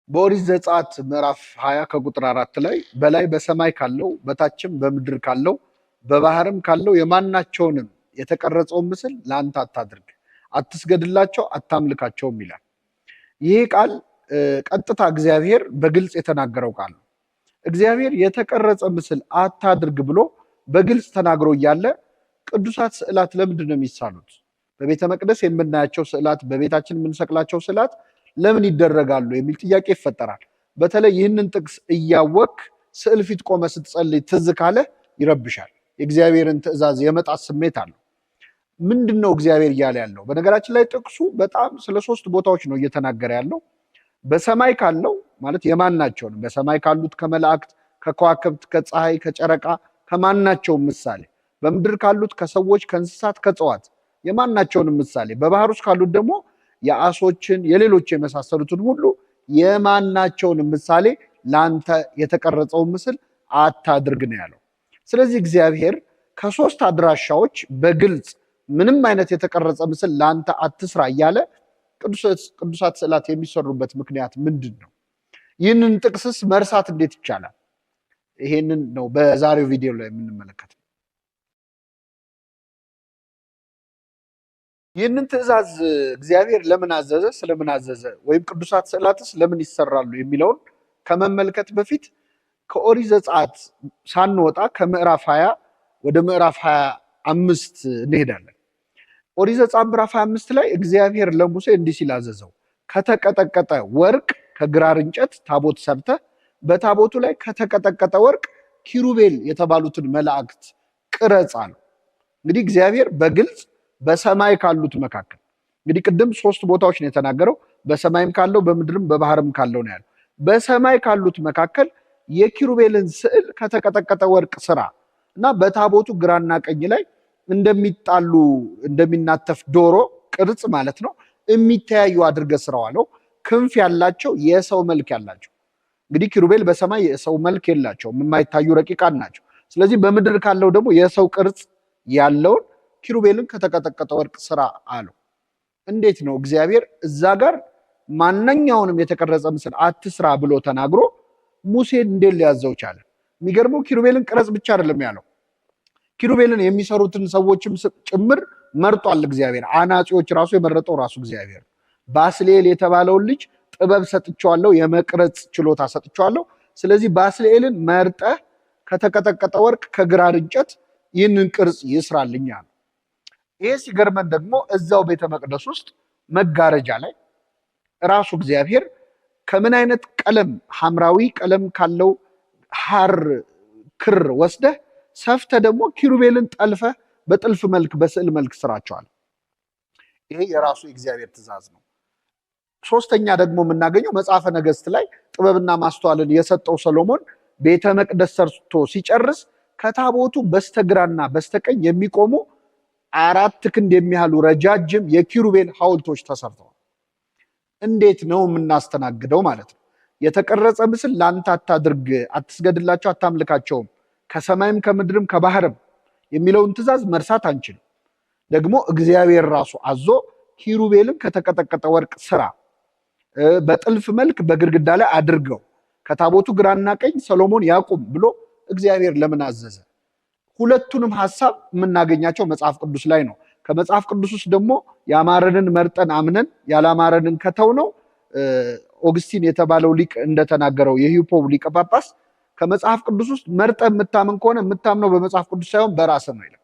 በኦሪት ዘጸአት ምዕራፍ 20 ከቁጥር 4 ላይ በላይ በሰማይ ካለው በታችም በምድር ካለው በባህርም ካለው የማናቸውንም የተቀረጸውን ምስል ለአንተ አታድርግ፣ አትስገድላቸው፣ አታምልካቸውም ይላል። ይህ ቃል ቀጥታ እግዚአብሔር በግልጽ የተናገረው ቃል ነው። እግዚአብሔር የተቀረጸ ምስል አታድርግ ብሎ በግልጽ ተናግሮ እያለ ቅዱሳት ስዕላት ለምንድን ነው የሚሳሉት? በቤተ መቅደስ የምናያቸው ስዕላት፣ በቤታችን የምንሰቅላቸው ስዕላት ለምን ይደረጋሉ የሚል ጥያቄ ይፈጠራል። በተለይ ይህንን ጥቅስ እያወቅ ስዕል ፊት ቆመ ስትጸልይ ትዝ ካለ ይረብሻል። የእግዚአብሔርን ትእዛዝ የመጣት ስሜት አለው። ምንድን ነው እግዚአብሔር እያለ ያለው? በነገራችን ላይ ጥቅሱ በጣም ስለ 3 ቦታዎች ነው እየተናገረ ያለው። በሰማይ ካለው ማለት የማናቸውንም፣ በሰማይ ካሉት ከመላእክት፣ ከከዋክብት፣ ከፀሐይ፣ ከጨረቃ ከማናቸውም ምሳሌ፣ በምድር ካሉት ከሰዎች፣ ከእንስሳት፣ ከእጽዋት የማናቸውንም ምሳሌ፣ በባህር ውስጥ ካሉት ደግሞ የአሶችን የሌሎች የመሳሰሉትን ሁሉ የማናቸውን ምሳሌ ለአንተ የተቀረጸውን ምስል አታድርግ ነው ያለው። ስለዚህ እግዚአብሔር ከ3 አድራሻዎች በግልጽ ምንም አይነት የተቀረጸ ምስል ለአንተ አትስራ እያለ ቅዱሳት ስዕላት የሚሰሩበት ምክንያት ምንድን ነው? ይህንን ጥቅስስ መርሳት እንዴት ይቻላል? ይሄንን ነው በዛሬው ቪዲዮ ላይ የምንመለከተው። ይህንን ትእዛዝ እግዚአብሔር ለምን አዘዘ፣ ስለምን አዘዘ፣ ወይም ቅዱሳት ስዕላትስ ለምን ይሰራሉ የሚለውን ከመመልከት በፊት ከኦሪት ዘጸአት ሳንወጣ ከምዕራፍ 20 ወደ ምዕራፍ 25 እንሄዳለን። ኦሪት ዘጸአት ምዕራፍ 25 ላይ እግዚአብሔር ለሙሴ እንዲህ ሲል አዘዘው፣ ከተቀጠቀጠ ወርቅ ከግራር እንጨት ታቦት ሰርተህ በታቦቱ ላይ ከተቀጠቀጠ ወርቅ ኪሩቤል የተባሉትን መላእክት ቅረጽ አለው። እንግዲህ እግዚአብሔር በግልጽ በሰማይ ካሉት መካከል እንግዲህ ቅድም 3 ቦታዎች ነው የተናገረው። በሰማይም ካለው በምድርም በባህርም ካለው ነው ያለው። በሰማይ ካሉት መካከል የኪሩቤልን ስዕል ከተቀጠቀጠ ወርቅ ስራ እና በታቦቱ ግራና ቀኝ ላይ እንደሚጣሉ እንደሚናተፍ ዶሮ ቅርጽ ማለት ነው የሚተያዩ አድርገህ ስራው አለው። ክንፍ ያላቸው የሰው መልክ ያላቸው። እንግዲህ ኪሩቤል በሰማይ የሰው መልክ የላቸውም፣ የማይታዩ ረቂቃን ናቸው። ስለዚህ በምድር ካለው ደግሞ የሰው ቅርጽ ያለውን ኪሩቤልን ከተቀጠቀጠ ወርቅ ስራ አለው። እንዴት ነው እግዚአብሔር እዛ ጋር ማንኛውንም የተቀረጸ ምስል አትስራ ብሎ ተናግሮ ሙሴን እንዴት ሊያዘው ቻለ? የሚገርመው ኪሩቤልን ቅረጽ ብቻ አይደለም ያለው፣ ኪሩቤልን የሚሰሩትን ሰዎችም ጭምር መርጧል እግዚአብሔር። አናጺዎች ራሱ የመረጠው ራሱ እግዚአብሔር። ባስልኤል የተባለውን ልጅ ጥበብ ሰጥቼዋለሁ፣ የመቅረጽ ችሎታ ሰጥቼዋለሁ፣ ስለዚህ ባስልኤልን መርጠህ ከተቀጠቀጠ ወርቅ ከግራር እንጨት ይህንን ቅርጽ ይስራልኛል። ይሄ ሲገርመን ደግሞ እዛው ቤተ መቅደስ ውስጥ መጋረጃ ላይ ራሱ እግዚአብሔር ከምን አይነት ቀለም፣ ሐምራዊ ቀለም ካለው ሐር ክር ወስደህ ሰፍተ ደግሞ ኪሩቤልን ጠልፈ በጥልፍ መልክ በስዕል መልክ ስራቸዋል። ይሄ የራሱ የእግዚአብሔር ትእዛዝ ነው። 3ኛ ደግሞ የምናገኘው መጽሐፈ ነገሥት ላይ ጥበብና ማስተዋልን የሰጠው ሰሎሞን ቤተ መቅደስ ሰርቶ ሲጨርስ ከታቦቱ በስተግራና በስተቀኝ የሚቆሙ 4 ክንድ የሚያህሉ ረጃጅም የኪሩቤል ሐውልቶች ተሰርተዋል። እንዴት ነው የምናስተናግደው ማለት ነው? የተቀረጸ ምስል ለአንተ አታድርግ፣ አትስገድላቸው፣ አታምልካቸውም ከሰማይም ከምድርም ከባህርም የሚለውን ትእዛዝ መርሳት አንችልም። ደግሞ እግዚአብሔር ራሱ አዞ ኪሩቤልን ከተቀጠቀጠ ወርቅ ስራ በጥልፍ መልክ በግድግዳ ላይ አድርገው ከታቦቱ ግራና ቀኝ ሰሎሞን ያቁም ብሎ እግዚአብሔር ለምን አዘዘ? ሁለቱንም ሐሳብ የምናገኛቸው መጽሐፍ ቅዱስ ላይ ነው። ከመጽሐፍ ቅዱስ ውስጥ ደግሞ ያማረንን መርጠን አምነን ያላማረንን ከተው ነው። ኦግስቲን የተባለው ሊቅ እንደተናገረው የሂፖው ሊቀ ጳጳስ ከመጽሐፍ ቅዱስ ውስጥ መርጠ የምታምን ከሆነ የምታምነው በመጽሐፍ ቅዱስ ሳይሆን በራስህ ነው ይላል።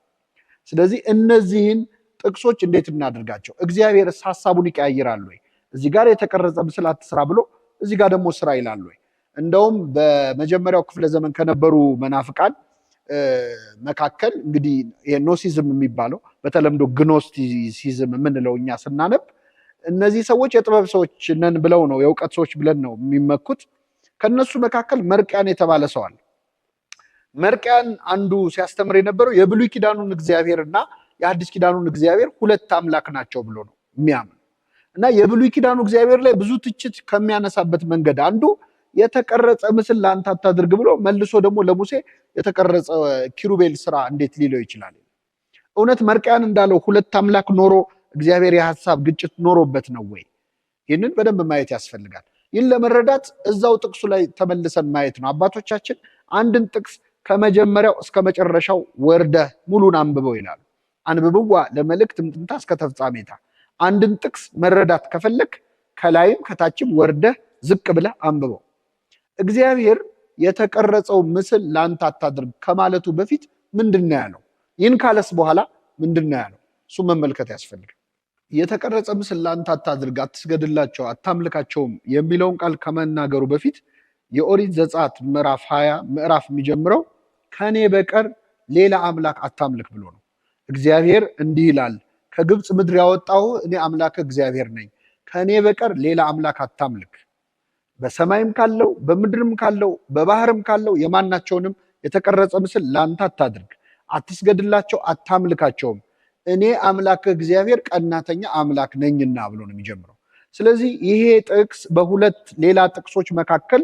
ስለዚህ እነዚህን ጥቅሶች እንዴት እናድርጋቸው? እግዚአብሔር ሐሳቡን ይቀያይራል ወይ? እዚህ ጋር የተቀረጸ ምስል አትስራ ብሎ እዚህ ጋር ደግሞ ስራ ይላል ወይ? እንደውም በመጀመሪያው ክፍለ ዘመን ከነበሩ መናፍቃን መካከል እንግዲህ ኖሲዝም የሚባለው በተለምዶ ግኖስቲሲዝም የምንለው እኛ ስናነብ እነዚህ ሰዎች የጥበብ ሰዎች ነን ብለው ነው፣ የእውቀት ሰዎች ብለን ነው የሚመኩት። ከነሱ መካከል መርቅያን የተባለ ሰው አለ። መርቅያን አንዱ ሲያስተምር የነበረው የብሉይ ኪዳኑን እግዚአብሔርና የአዲስ ኪዳኑን እግዚአብሔር 2 አምላክ ናቸው ብሎ ነው የሚያምን እና የብሉይ ኪዳኑ እግዚአብሔር ላይ ብዙ ትችት ከሚያነሳበት መንገድ አንዱ የተቀረጸ ምስል ለአንተ አታድርግ ብሎ መልሶ ደግሞ ለሙሴ የተቀረጸ ኪሩቤል ስራ እንዴት ሊለው ይችላል? እውነት መርቅያን እንዳለው 2 አምላክ ኖሮ እግዚአብሔር የሐሳብ ግጭት ኖሮበት ነው ወይ? ይህንን በደንብ ማየት ያስፈልጋል። ይህን ለመረዳት እዛው ጥቅሱ ላይ ተመልሰን ማየት ነው። አባቶቻችን አንድን ጥቅስ ከመጀመሪያው እስከ መጨረሻው ወርደህ ሙሉን አንብበው ይላሉ። አንብብዋ ለመልእክት ምጥንታ እስከ ተፍጻሜታ። አንድን ጥቅስ መረዳት ከፈለክ ከላይም ከታችም ወርደህ ዝቅ ብለህ አንብበው። እግዚአብሔር የተቀረጸው ምስል ላንተ አታድርግ ከማለቱ በፊት ምንድነው ያለው? ይህን ካለስ በኋላ ምንድነው ያለው? እሱ መመልከት ያስፈልጋል። የተቀረጸ ምስል ላንተ አታድርግ፣ አትስገድላቸው፣ አታምልካቸውም የሚለውን ቃል ከመናገሩ በፊት የኦሪት ዘጸአት ምዕራፍ 20 ምዕራፍ የሚጀምረው ከኔ በቀር ሌላ አምላክ አታምልክ ብሎ ነው። እግዚአብሔር እንዲህ ይላል፣ ከግብፅ ምድር ያወጣሁ እኔ አምላክ እግዚአብሔር ነኝ፣ ከኔ በቀር ሌላ አምላክ አታምልክ። በሰማይም ካለው በምድርም ካለው በባህርም ካለው የማናቸውንም የተቀረጸ ምስል ላንተ አታድርግ፣ አትስገድላቸው፣ አታምልካቸውም፣ እኔ አምላክ እግዚአብሔር ቀናተኛ አምላክ ነኝና ብሎ ነው የሚጀምረው። ስለዚህ ይሄ ጥቅስ በሁለት ሌላ ጥቅሶች መካከል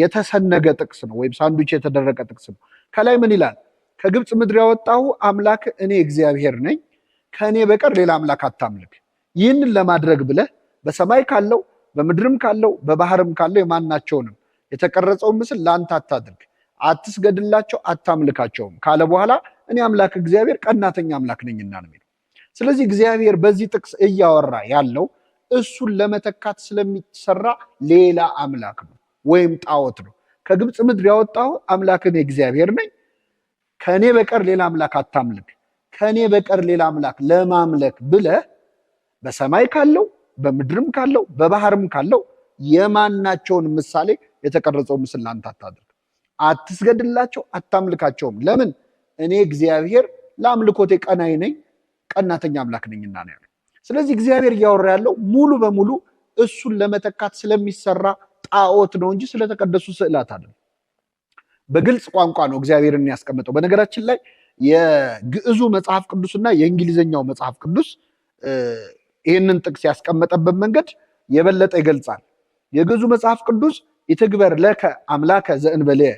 የተሰነገ ጥቅስ ነው፣ ወይም ሳንዱች የተደረገ ጥቅስ ነው። ከላይ ምን ይላል? ከግብፅ ምድር ያወጣሁ አምላክ እኔ እግዚአብሔር ነኝ፣ ከእኔ በቀር ሌላ አምላክ አታምልክ። ይህንን ለማድረግ ብለህ በሰማይ ካለው በምድርም ካለው በባህርም ካለው የማናቸውንም የተቀረጸውን ምስል ለአንተ አታድርግ፣ አትስገድላቸው፣ አታምልካቸውም ካለ በኋላ እኔ አምላክ እግዚአብሔር ቀናተኛ አምላክ ነኝና ነው የሚለው። ስለዚህ እግዚአብሔር በዚህ ጥቅስ እያወራ ያለው እሱን ለመተካት ስለሚሰራ ሌላ አምላክ ነው ወይም ጣዖት ነው። ከግብፅ ምድር ያወጣሁ አምላክ እኔ እግዚአብሔር ነኝ፣ ከእኔ በቀር ሌላ አምላክ አታምልክ። ከእኔ በቀር ሌላ አምላክ ለማምለክ ብለህ በሰማይ ካለው በምድርም ካለው በባህርም ካለው የማናቸውን ምሳሌ የተቀረጸው ምስል ላንተ አታድርግ፣ አትስገድላቸው፣ አታምልካቸውም። ለምን? እኔ እግዚአብሔር ለአምልኮቴ ቀናይ ነኝ፣ ቀናተኛ አምላክ ነኝና ነው ያለው። ስለዚህ እግዚአብሔር እያወራ ያለው ሙሉ በሙሉ እሱን ለመተካት ስለሚሰራ ጣዖት ነው እንጂ ስለተቀደሱ ስዕላት አይደለም። በግልጽ ቋንቋ ነው እግዚአብሔርን ያስቀመጠው። በነገራችን ላይ የግዕዙ መጽሐፍ ቅዱስና የእንግሊዝኛው መጽሐፍ ቅዱስ ይህንን ጥቅስ ያስቀመጠበት መንገድ የበለጠ ይገልጻል። የግዕዙ መጽሐፍ ቅዱስ ይትግበር ለከ አምላከ ዘእንበሌየ፣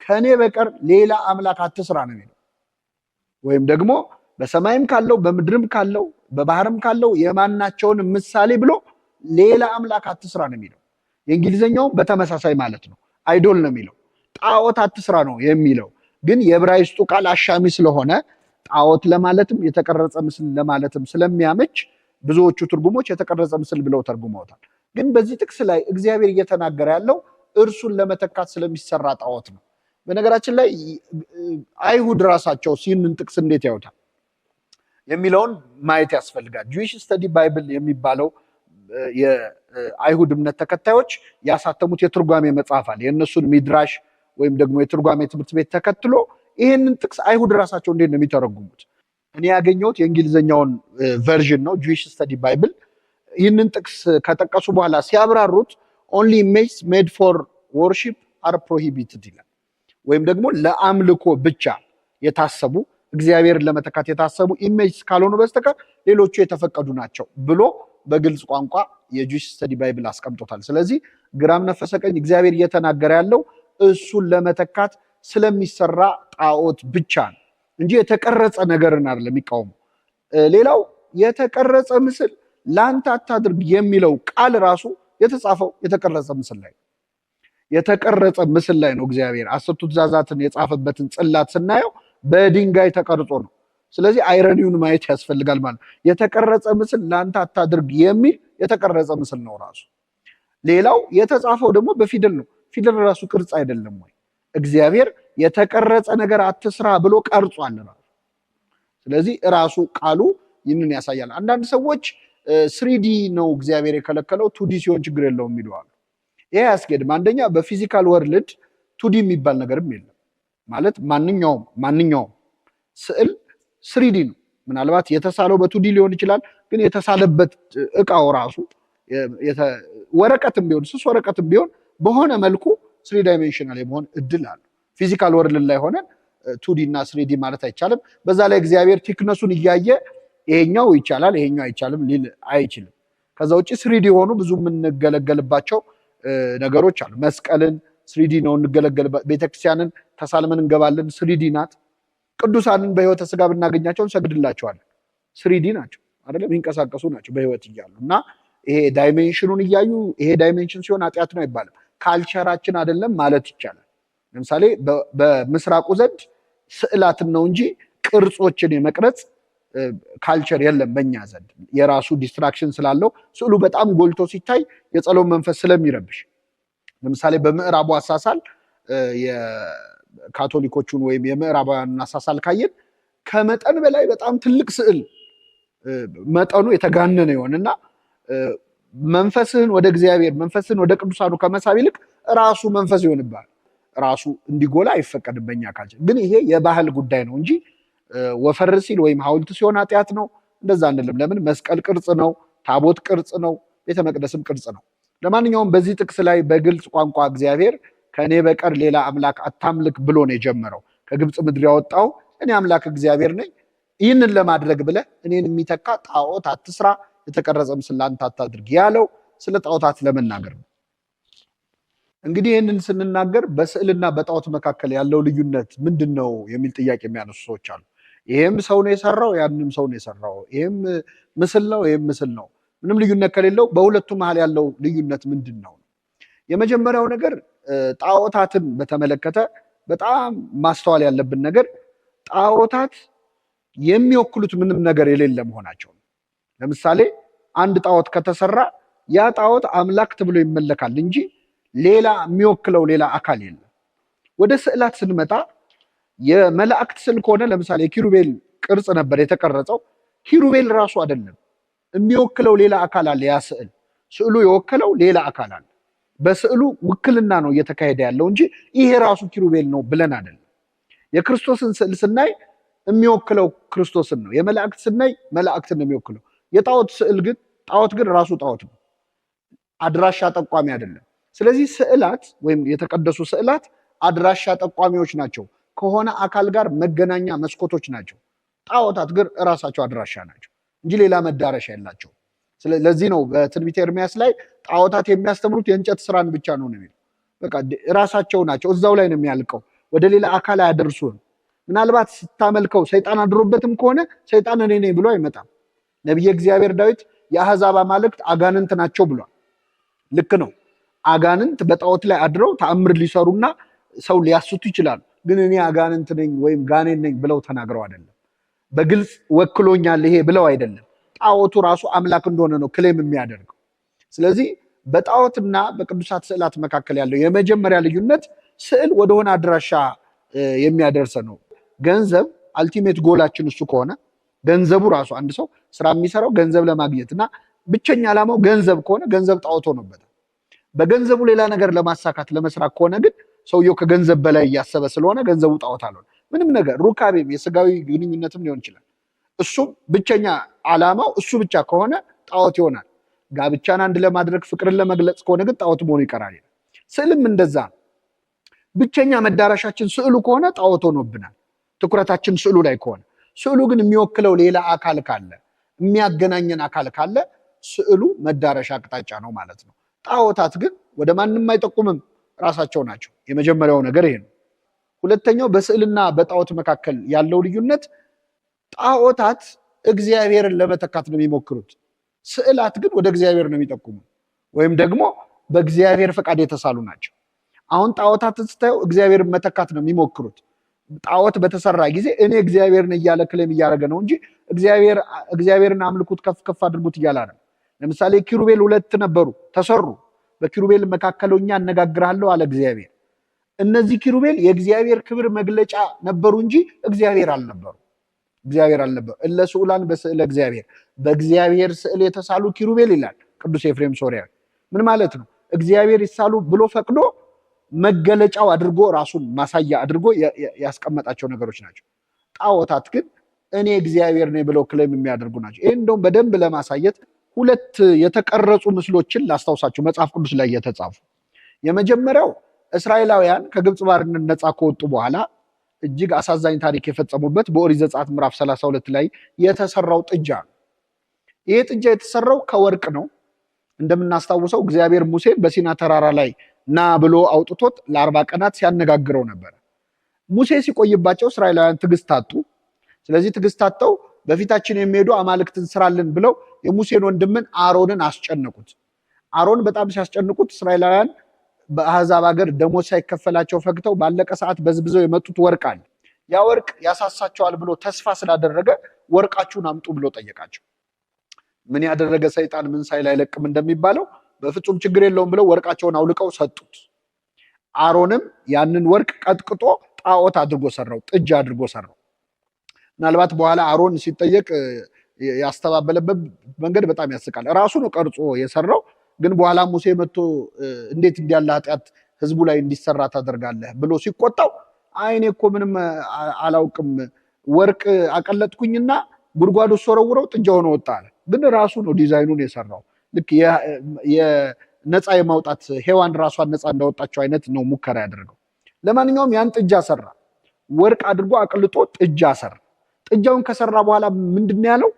ከእኔ በቀር ሌላ አምላክ አትስራ ነው የሚለው። ወይም ደግሞ በሰማይም ካለው በምድርም ካለው በባህርም ካለው የማናቸውን ምሳሌ ብሎ ሌላ አምላክ አትስራ ነው የሚለው። የእንግሊዝኛውም በተመሳሳይ ማለት ነው፣ አይዶል ነው የሚለው። ጣዖት አትስራ ነው የሚለው። ግን የዕብራይስጡ ቃል አሻሚ ስለሆነ ጣዖት ለማለትም የተቀረጸ ምስል ለማለትም ስለሚያመች ብዙዎቹ ትርጉሞች የተቀረጸ ምስል ብለው ተርጉመውታል። ግን በዚህ ጥቅስ ላይ እግዚአብሔር እየተናገረ ያለው እርሱን ለመተካት ስለሚሰራ ጣዖት ነው። በነገራችን ላይ አይሁድ ራሳቸው ይህንን ጥቅስ እንዴት ያዩታል የሚለውን ማየት ያስፈልጋል። ጁዊሽ ስተዲ ባይብል የሚባለው የአይሁድ እምነት ተከታዮች ያሳተሙት የትርጓሜ መጽሐፍ አለ። የእነሱን ሚድራሽ ወይም ደግሞ የትርጓሜ ትምህርት ቤት ተከትሎ ይህንን ጥቅስ አይሁድ ራሳቸው እንዴት ነው የሚተረጉሙት? እኔ ያገኘሁት የእንግሊዝኛውን ቨርዥን ነው፣ ጁዊሽ ስተዲ ባይብል። ይህንን ጥቅስ ከጠቀሱ በኋላ ሲያብራሩት ኦንሊ ኢሜጅስ ሜድ ፎር ወርሺፕ አር ፕሮሂቢትድ ይላል። ወይም ደግሞ ለአምልኮ ብቻ የታሰቡ እግዚአብሔርን ለመተካት የታሰቡ ኢሜጅስ ካልሆኑ በስተቀር ሌሎቹ የተፈቀዱ ናቸው ብሎ በግልጽ ቋንቋ የጁዊሽ ስተዲ ባይብል አስቀምጦታል። ስለዚህ ግራም ነፈሰ ቀኝ እግዚአብሔር እየተናገረ ያለው እሱን ለመተካት ስለሚሰራ ጣዖት ብቻ ነው እንጂ የተቀረጸ ነገርን አይደለም የሚቃወሙ። ሌላው የተቀረጸ ምስል ላንተ አታድርግ የሚለው ቃል ራሱ የተጻፈው የተቀረጸ ምስል ላይ፣ የተቀረጸ ምስል ላይ ነው። እግዚአብሔር 10ቱ ትእዛዛትን የጻፈበትን ጽላት ስናየው በድንጋይ ተቀርጾ ነው። ስለዚህ አይረኒውን ማየት ያስፈልጋል ማለት ነው። የተቀረጸ ምስል ላንተ አታድርግ የሚል የተቀረጸ ምስል ነው ራሱ። ሌላው የተጻፈው ደግሞ በፊደል ነው። ፊደል ራሱ ቅርጽ አይደለም ወይ? እግዚአብሔር የተቀረጸ ነገር አትስራ ብሎ ቀርጿል ራሱ። ስለዚህ ራሱ ቃሉ ይህንን ያሳያል። አንዳንድ ሰዎች 3D ነው እግዚአብሔር የከለከለው 2D ሲሆን ችግር የለውም የሚለዋል። ይሄ አያስኬድም። አንደኛ በፊዚካል ወርልድ 2D የሚባል ነገርም የለም ማለት ማንኛውም ስዕል 3D ነው። ምናልባት የተሳለው በ2D ሊሆን ይችላል፣ ግን የተሳለበት እቃው ራሱ ወረቀትም ቢሆን ስስ ወረቀትም ቢሆን በሆነ መልኩ 3 ዳይሜንሽናል የመሆን እድል አለ። ፊዚካል ወርልድ ላይ ሆነን 2D እና 3D ማለት አይቻልም። በዛ ላይ እግዚአብሔር ቲክነሱን እያየ ይሄኛው ይቻላል ይሄኛው አይቻልም ሊል አይችልም። ከዛ ውጪ 3D ሆኑ ብዙ የምንገለገልባቸው ነገሮች አሉ። መስቀልን 3D ነው እንገለገልበት። ቤተክርስቲያንን ተሳልመን እንገባለን 3D ናት። ቅዱሳንን በህይወተ ስጋ ብናገኛቸው እንሰግድላቸዋለን 3D ናቸው አይደለም፣ የሚንቀሳቀሱ ናቸው በህይወት እያሉ እና ይሄ ዳይሜንሽኑን እያዩ ይሄ ዳይሜንሽን ሲሆን ኃጢአት ነው አይባልም። ካልቸራችን አይደለም ማለት ይቻላል። ለምሳሌ በምስራቁ ዘንድ ስዕላትን ነው እንጂ ቅርጾችን የመቅረጽ ካልቸር የለም በእኛ ዘንድ። የራሱ ዲስትራክሽን ስላለው ስዕሉ በጣም ጎልቶ ሲታይ የጸሎት መንፈስ ስለሚረብሽ፣ ለምሳሌ በምዕራቡ አሳሳል የካቶሊኮቹን ወይም የምዕራባውያንን አሳሳል ካየን ከመጠን በላይ በጣም ትልቅ ስዕል መጠኑ የተጋነነ ይሆንና መንፈስህን ወደ እግዚአብሔር መንፈስህን ወደ ቅዱሳኑ ከመሳብ ይልቅ ራሱ መንፈስ ይሆንብሃል። ራሱ እንዲጎላ አይፈቀድም በእኛ ካልቸር። ግን ይሄ የባህል ጉዳይ ነው እንጂ ወፈር ሲል ወይም ሐውልት ሲሆን ኃጢአት ነው እንደዛ አንልም። ለምን? መስቀል ቅርጽ ነው፣ ታቦት ቅርጽ ነው፣ ቤተ መቅደስም ቅርጽ ነው። ለማንኛውም በዚህ ጥቅስ ላይ በግልጽ ቋንቋ እግዚአብሔር ከእኔ በቀር ሌላ አምላክ አታምልክ ብሎ ነው የጀመረው። ከግብፅ ምድር ያወጣው እኔ አምላክ እግዚአብሔር ነኝ፣ ይህንን ለማድረግ ብለህ እኔን የሚተካ ጣዖት አትስራ፣ የተቀረጸ ምስል ለአንተ አታድርግ ያለው ስለ ጣዖታት ለመናገር ነው። እንግዲህ ይህንን ስንናገር በስዕልና በጣዖት መካከል ያለው ልዩነት ምንድን ነው የሚል ጥያቄ የሚያነሱ ሰዎች አሉ። ይሄም ሰው ነው የሰራው፣ ያንም ሰው ነው የሰራው፣ ይሄም ምስል ነው፣ ይሄም ምስል ነው። ምንም ልዩነት ከሌለው በሁለቱ መሀል ያለው ልዩነት ምንድን ነው? የመጀመሪያው ነገር ጣዖታትን በተመለከተ በጣም ማስተዋል ያለብን ነገር ጣዖታት የሚወክሉት ምንም ነገር የሌለ መሆናቸው ነው። ለምሳሌ አንድ ጣዖት ከተሰራ ያ ጣዖት አምላክ ተብሎ ይመለካል እንጂ ሌላ የሚወክለው ሌላ አካል የለም። ወደ ስዕላት ስንመጣ የመላእክት ስዕል ከሆነ ለምሳሌ የኪሩቤል ቅርጽ ነበር የተቀረጸው። ኪሩቤል ራሱ አይደለም የሚወክለው ሌላ አካል አለ። ያ ስዕሉ የወከለው ሌላ አካል አለ። በስዕሉ ውክልና ነው እየተካሄደ ያለው እንጂ ይሄ ራሱ ኪሩቤል ነው ብለን አይደለም። የክርስቶስን ስዕል ስናይ የሚወክለው ክርስቶስን ነው። የመላእክት ስናይ መላእክትን ነው የሚወክለው። የጣዖት ስዕል ግን ጣዖት ግን ራሱ ጣዖት ነው፣ አድራሻ ጠቋሚ አይደለም። ስለዚህ ስዕላት ወይም የተቀደሱ ስዕላት አድራሻ ጠቋሚዎች ናቸው፣ ከሆነ አካል ጋር መገናኛ መስኮቶች ናቸው። ጣዖታት ግን እራሳቸው አድራሻ ናቸው እንጂ ሌላ መዳረሻ የላቸው። ለዚህ ነው በትንቢተ ኤርምያስ ላይ ጣዖታት የሚያስተምሩት የእንጨት ስራን ብቻ ነው የሚለው። በቃ ራሳቸው ናቸው፣ እዛው ላይ ነው የሚያልቀው፣ ወደ ሌላ አካል አያደርሱም። ምናልባት ስታመልከው ሰይጣን አድሮበትም ከሆነ ሰይጣን እኔ ነኝ ብሎ አይመጣም። ነቢየ እግዚአብሔር ዳዊት የአሕዛብ አማልክት አጋንንት ናቸው ብሏል። ልክ ነው። አጋንንት በጣዖት ላይ አድረው ተአምር ሊሰሩና ሰው ሊያስቱ ይችላሉ። ግን እኔ አጋንንት ነኝ ወይም ጋኔን ነኝ ብለው ተናግረው አይደለም። በግልጽ ወክሎኛል ይሄ ብለው አይደለም። ጣዖቱ ራሱ አምላክ እንደሆነ ነው ክሌም የሚያደርገው። ስለዚህ በጣዖትና በቅዱሳት ስዕላት መካከል ያለው የመጀመሪያ ልዩነት ስዕል ወደሆነ አድራሻ የሚያደርሰ ነው። ገንዘብ አልቲሜት ጎላችን እሱ ከሆነ ገንዘቡ ራሱ አንድ ሰው ስራ የሚሰራው ገንዘብ ለማግኘት እና ብቸኛ ዓላማው ገንዘብ ከሆነ ገንዘብ ጣዖት ሆኖበታል። በገንዘቡ ሌላ ነገር ለማሳካት ለመስራት ከሆነ ግን ሰውየው ከገንዘብ በላይ እያሰበ ስለሆነ ገንዘቡ ጣዖት አልሆነ። ምንም ነገር ሩካቤም የስጋዊ ግንኙነትም ሊሆን ይችላል። እሱም ብቸኛ ዓላማው እሱ ብቻ ከሆነ ጣዖት ይሆናል። ጋብቻን አንድ ለማድረግ ፍቅርን ለመግለጽ ከሆነ ግን ጣዖት መሆኑ ይቀራል። ስዕልም እንደዛ ነው። ብቸኛ መዳረሻችን ስዕሉ ከሆነ ጣዖት ሆኖብናል። ትኩረታችን ስዕሉ ላይ ከሆነ ስዕሉ ግን የሚወክለው ሌላ አካል ካለ የሚያገናኘን አካል ካለ ስዕሉ መዳረሻ አቅጣጫ ነው ማለት ነው። ጣዖታት ግን ወደ ማንም አይጠቁምም፣ ራሳቸው ናቸው። የመጀመሪያው ነገር ይሄ ነው። ሁለተኛው በስዕልና በጣዖት መካከል ያለው ልዩነት ጣዖታት እግዚአብሔርን ለመተካት ነው የሚሞክሩት። ስዕላት ግን ወደ እግዚአብሔር ነው የሚጠቁሙ ወይም ደግሞ በእግዚአብሔር ፈቃድ የተሳሉ ናቸው። አሁን ጣዖታትን ስታየው እግዚአብሔርን መተካት ነው የሚሞክሩት። ጣዖት በተሰራ ጊዜ እኔ እግዚአብሔርን እያለ ክሌም እያደረገ ነው እንጂ እግዚአብሔርን አምልኩት ከፍ ከፍ አድርጉት እያለ ነው። ለምሳሌ ኪሩቤል 2 ነበሩ ተሰሩ። በኪሩቤል መካከለኛ አነጋግርሃለሁ አለ እግዚአብሔር። እነዚህ ኪሩቤል የእግዚአብሔር ክብር መግለጫ ነበሩ እንጂ እግዚአብሔር አልነበሩ። እለ ስዑላን በስዕለ እግዚአብሔር፣ በእግዚአብሔር ስዕል የተሳሉ ኪሩቤል ይላል ቅዱስ ኤፍሬም ሶርያዊ። ምን ማለት ነው? እግዚአብሔር ይሳሉ ብሎ ፈቅዶ መገለጫው አድርጎ ራሱን ማሳያ አድርጎ ያስቀመጣቸው ነገሮች ናቸው። ጣዖታት ግን እኔ እግዚአብሔር ነኝ ብለው ክሌም የሚያደርጉ ናቸው። ይሄን እንደውም በደንብ ለማሳየት 2 የተቀረጹ ምስሎችን ላስታውሳችሁ መጽሐፍ ቅዱስ ላይ የተጻፉ። የመጀመሪያው እስራኤላውያን ከግብፅ ባርነት ነፃ ከወጡ በኋላ እጅግ አሳዛኝ ታሪክ የፈጸሙበት በኦሪት ዘጸአት ምዕራፍ 32 ላይ የተሰራው ጥጃ ነው። ይሄ ጥጃ የተሰራው ከወርቅ ነው። እንደምናስታውሰው እግዚአብሔር ሙሴን በሲና ተራራ ላይ ና ብሎ አውጥቶት ለ40 ቀናት ሲያነጋግረው ነበር። ሙሴ ሲቆይባቸው እስራኤላውያን ትዕግስት አጡ። ስለዚህ ትዕግስት አጥተው በፊታችን የሚሄዱ አማልክትን ስራልን ብለው የሙሴን ወንድምን አሮንን አስጨነቁት። አሮን በጣም ሲያስጨንቁት እስራኤላውያን በአሕዛብ ሀገር ደሞዝ ሳይከፈላቸው ፈግተው ባለቀ ሰዓት በዝብዘው የመጡት ወርቅ አለ። ያ ወርቅ ያሳሳቸዋል ብሎ ተስፋ ስላደረገ ወርቃችሁን አምጡ ብሎ ጠየቃቸው። ምን ያደረገ ሰይጣን ምን ሳይል አይለቅም እንደሚባለው በፍጹም ችግር የለውም ብለው ወርቃቸውን አውልቀው ሰጡት። አሮንም ያንን ወርቅ ቀጥቅጦ ጣዖት አድርጎ ሰራው፣ ጥጃ አድርጎ ሰራው። ምናልባት በኋላ አሮን ሲጠየቅ ያስተባበለበት መንገድ በጣም ያስቃል። ራሱ ነው ቀርጾ የሰራው። ግን በኋላ ሙሴ መጥቶ እንዴት እንዲያለ ኃጢአት ህዝቡ ላይ እንዲሰራ ታደርጋለህ ብሎ ሲቆጣው አይኔ እኮ ምንም አላውቅም፣ ወርቅ አቀለጥኩኝና ጉድጓዱ ሶረውረው ጥጃ ሆኖ ወጣ አለ። ግን ራሱ ነው ዲዛይኑን የሰራው። ልክ የነፃ የማውጣት ሔዋን ራሷን ነፃ እንዳወጣቸው አይነት ነው ሙከራ ያደርገው። ለማንኛውም ያን ጥጃ ሰራ፣ ወርቅ አድርጎ አቅልጦ ጥጃ ሰራ። ጥጃውን ከሰራ በኋላ ምንድን ነው ያለው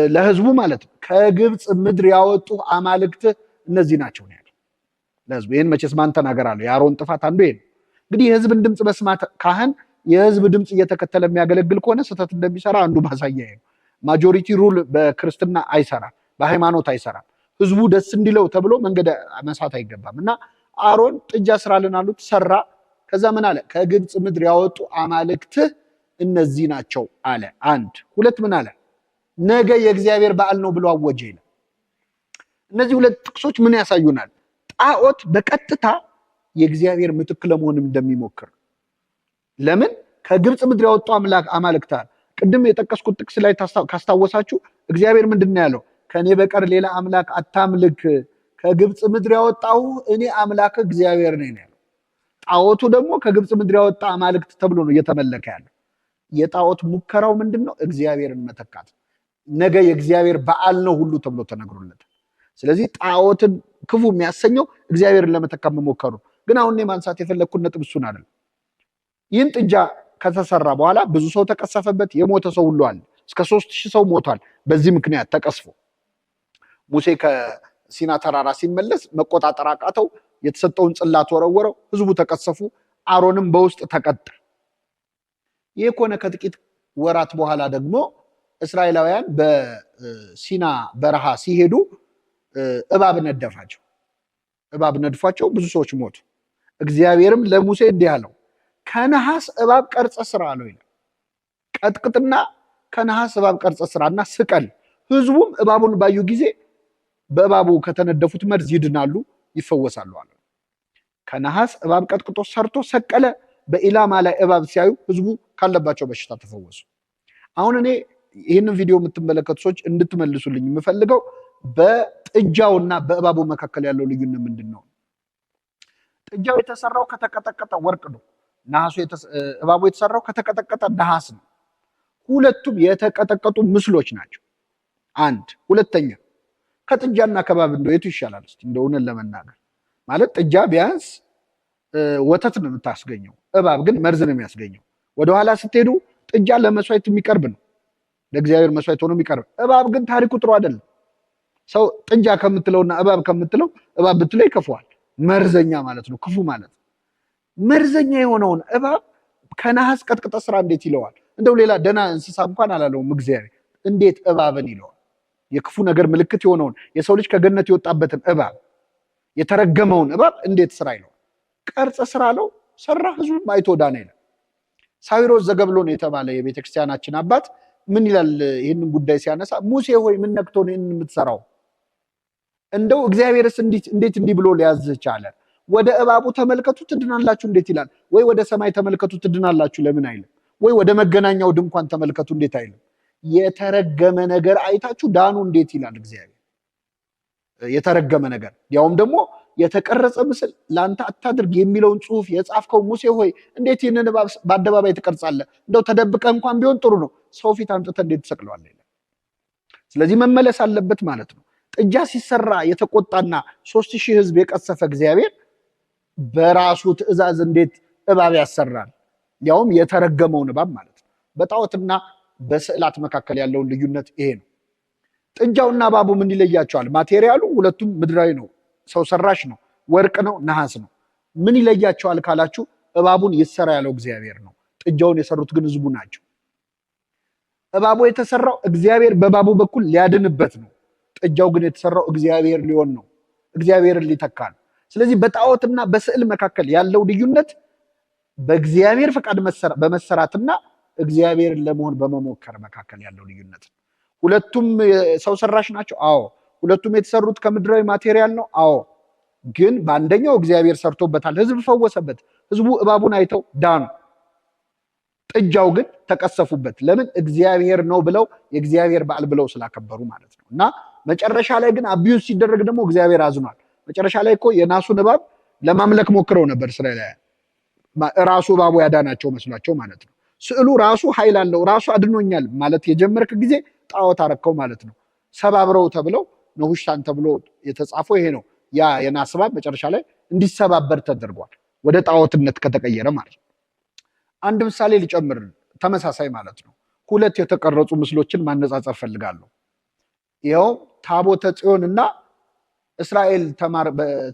ለህዝቡ ማለት ነው? ከግብፅ ምድር ያወጡ አማልክት እነዚህ ናቸው ነው ያለው ለህዝቡ። ይህን መቼስ ማን ተናገር አለው? የአሮን ጥፋት አንዱ ይሄ ነው። እንግዲህ የህዝብን ድምፅ መስማት ካህን የህዝብ ድምፅ እየተከተለ የሚያገለግል ከሆነ ስህተት እንደሚሰራ አንዱ ማሳያ ነው። ማጆሪቲ ሩል በክርስትና አይሰራም፣ በሃይማኖት አይሰራም። ህዝቡ ደስ እንዲለው ተብሎ መንገድ መሳት አይገባም። እና አሮን ጥጃ ስራልን አሉት፣ ሰራ። ከዛ ምን አለ? ከግብፅ ምድር ያወጡ አማልክት እነዚህ ናቸው አለ። አንድ ሁለት ምን አለ? ነገ የእግዚአብሔር በዓል ነው ብሎ አወጀ ይላል። እነዚህ ሁለት ጥቅሶች ምን ያሳዩናል? ጣዖት በቀጥታ የእግዚአብሔር ምትክ ለመሆንም እንደሚሞክር። ለምን? ከግብፅ ምድር ያወጡ አማልክት አለ። ቅድም የጠቀስኩት ጥቅስ ላይ ካስታወሳችሁ እግዚአብሔር ምንድን ነው ያለው? ከኔ በቀር ሌላ አምላክ አታምልክ፣ ከግብፅ ምድር ያወጣሁ እኔ አምላክ እግዚአብሔር ነኝ ያለው። ጣዖቱ ደግሞ ከግብፅ ምድር ያወጣ አማልክት ተብሎ ነው እየተመለከ ያለው። የጣዖት ሙከራው ምንድን ነው? እግዚአብሔርን መተካት። ነገ የእግዚአብሔር በዓል ነው ሁሉ ተብሎ ተነግሮለታል። ስለዚህ ጣዖትን ክፉ የሚያሰኘው እግዚአብሔርን ለመተካት መሞከሩ። ግን አሁን ማንሳት የፈለግኩት ነጥብ እሱን አይደለም። ይህን ጥጃ ከተሰራ በኋላ ብዙ ሰው ተቀሰፈበት። የሞተ ሰው ሁሉ አለ። እስከ 3000 ሰው ሞቷል በዚህ ምክንያት ተቀስፎ። ሙሴ ከሲና ተራራ ሲመለስ መቆጣጠር አቃተው። የተሰጠውን ጽላት ወረወረው። ህዝቡ ተቀሰፉ። አሮንም በውስጥ ተቀጣ። ይህ ከሆነ ከጥቂት ወራት በኋላ ደግሞ እስራኤላውያን በሲና በረሃ ሲሄዱ እባብ ነደፋቸው። እባብ ነድፏቸው ብዙ ሰዎች ሞቱ። እግዚአብሔርም ለሙሴ እንዲህ አለው፣ ከነሐስ እባብ ቀርጸ ስራ አለው ይላል። ቀጥቅጥና ከነሐስ እባብ ቀርጸ ስራና ስቀል። ህዝቡም እባቡን ባዩ ጊዜ በእባቡ ከተነደፉት መርዝ ይድናሉ፣ ይፈወሳሉ አለ። ከነሐስ እባብ ቀጥቅጦ ሰርቶ ሰቀለ። በኢላማ ላይ እባብ ሲያዩ ህዝቡ ካለባቸው በሽታ ተፈወሱ። አሁን እኔ ይህንን ቪዲዮ የምትመለከቱ ሰዎች እንድትመልሱልኝ የምፈልገው በጥጃውና በእባቡ መካከል ያለው ልዩነት ምንድን ነው? ጥጃው የተሰራው ከተቀጠቀጠ ወርቅ ነው። እባቡ የተሰራው ከተቀጠቀጠ ነሐስ ነው። ሁለቱም የተቀጠቀጡ ምስሎች ናቸው። አንድ ሁለተኛ፣ ከጥጃና ከእባብ እንደው የቱ ይሻላል? እስቲ እንደሆነ ለመናገር ማለት ጥጃ ቢያንስ ወተት ነው የምታስገኘው፣ እባብ ግን መርዝ ነው የሚያስገኘው። ወደኋላ ስትሄዱ ጥጃ ለመስዋዕት የሚቀርብ ነው፣ ለእግዚአብሔር መስዋዕት ሆኖ የሚቀርብ። እባብ ግን ታሪኩ ጥሩ አይደለም። ሰው ጥጃ ከምትለውና እባብ ከምትለው እባብ ብትለው ይከፋዋል። መርዘኛ ማለት ነው፣ ክፉ ማለት ነው። መርዘኛ የሆነውን እባብ ከነሐስ ቀጥቅጠ ስራ እንዴት ይለዋል? እንደው ሌላ ደህና እንስሳ እንኳን አላለውም እግዚአብሔር። እንዴት እባብን ይለዋል? የክፉ ነገር ምልክት የሆነውን የሰው ልጅ ከገነት የወጣበትን እባብ፣ የተረገመውን እባብ እንዴት ስራ ይለዋል? ቀርጸ ስራ አለው። ሰራ፣ ህዝቡም አይቶ ዳነ ይላል። ሳዊሮስ ዘገብሎን የተባለ የቤተክርስቲያናችን አባት ምን ይላል ይህንን ጉዳይ ሲያነሳ? ሙሴ ሆይ ምን ነክቶ ነው ይህንን የምትሰራው? እንደው እግዚአብሔርስ እንዴት እንዲህ ብሎ ሊያዝህ ቻለ? ወደ እባቡ ተመልከቱ ትድናላችሁ እንዴት ይላል? ወይ ወደ ሰማይ ተመልከቱ ትድናላችሁ ለምን አይልም? ወይ ወደ መገናኛው ድንኳን ተመልከቱ እንዴት አይልም? የተረገመ ነገር አይታችሁ ዳኑ እንዴት ይላል እግዚአብሔር? የተረገመ ነገር ያውም ደግሞ የተቀረጸ ምስል ለአንተ አታድርግ የሚለውን ጽሑፍ የጻፍከው ሙሴ ሆይ እንዴት ይህንን እባብ በአደባባይ ትቀርጻለህ? እንደው ተደብቀ እንኳን ቢሆን ጥሩ ነው፣ ሰው ፊት አምጥተህ እንዴት ትሰቅለዋለህ? ስለዚህ መመለስ አለበት ማለት ነው። ጥጃ ሲሰራ የተቆጣና 3000 ህዝብ የቀሰፈ እግዚአብሔር በራሱ ትእዛዝ እንዴት እባብ ያሰራል? ያውም የተረገመውን እባብ ማለት ነው። በጣዖትና በስዕላት መካከል ያለውን ልዩነት ይሄ ነው። ጥጃውና እባቡ ምን ይለያቸዋል? ማቴሪያሉ ሁለቱም ምድራዊ ነው፣ ሰው ሰራሽ ነው፣ ወርቅ ነው፣ ነሐስ ነው። ምን ይለያቸዋል ካላችሁ እባቡን ይሰራ ያለው እግዚአብሔር ነው። ጥጃውን የሰሩት ግን ህዝቡ ናቸው። እባቡ የተሰራው እግዚአብሔር በእባቡ በኩል ሊያድንበት ነው። ጥጃው ግን የተሰራው እግዚአብሔር ሊሆን ነው፣ እግዚአብሔርን ሊተካ ነው። ስለዚህ በጣዖትና በስዕል መካከል ያለው ልዩነት በእግዚአብሔር ፈቃድ በመሰራትና እግዚአብሔርን ለመሆን በመሞከር መካከል ያለው ልዩነት ነው። ሁለቱም ሰው ሰራሽ ናቸው። አዎ። ሁለቱም የተሰሩት ከምድራዊ ማቴሪያል ነው። አዎ። ግን በአንደኛው እግዚአብሔር ሰርቶበታል፣ ህዝብ ፈወሰበት። ህዝቡ እባቡን አይተው ዳኑ። ጥጃው ግን ተቀሰፉበት። ለምን? እግዚአብሔር ነው ብለው የእግዚአብሔር በዓል ብለው ስላከበሩ ማለት ነው። እና መጨረሻ ላይ ግን አቢዩስ ሲደረግ ደግሞ እግዚአብሔር አዝኗል። መጨረሻ ላይ እኮ የናሱን እባብ ለማምለክ ሞክረው ነበር እስራኤላውያን። ራሱ እባቡ ያዳናቸው መስሏቸው ማለት ነው። ስዕሉ ራሱ ኃይል አለው፣ ራሱ አድኖኛል ማለት የጀመርክ ጊዜ ጣዖት አረከው ማለት ነው። ሰባብረው ተብለው ነሁሻን ተብሎ የተጻፈው ይሄ ነው። ያ የናስ እባብ መጨረሻ ላይ እንዲሰባበር ተደርጓል፣ ወደ ጣዖትነት ከተቀየረ ማለት ነው። አንድ ምሳሌ ሊጨምር ተመሳሳይ ማለት ነው። ሁለት የተቀረጹ ምስሎችን ማነጻጸር ፈልጋለሁ። ይኸው ታቦተ ጽዮንና እስራኤል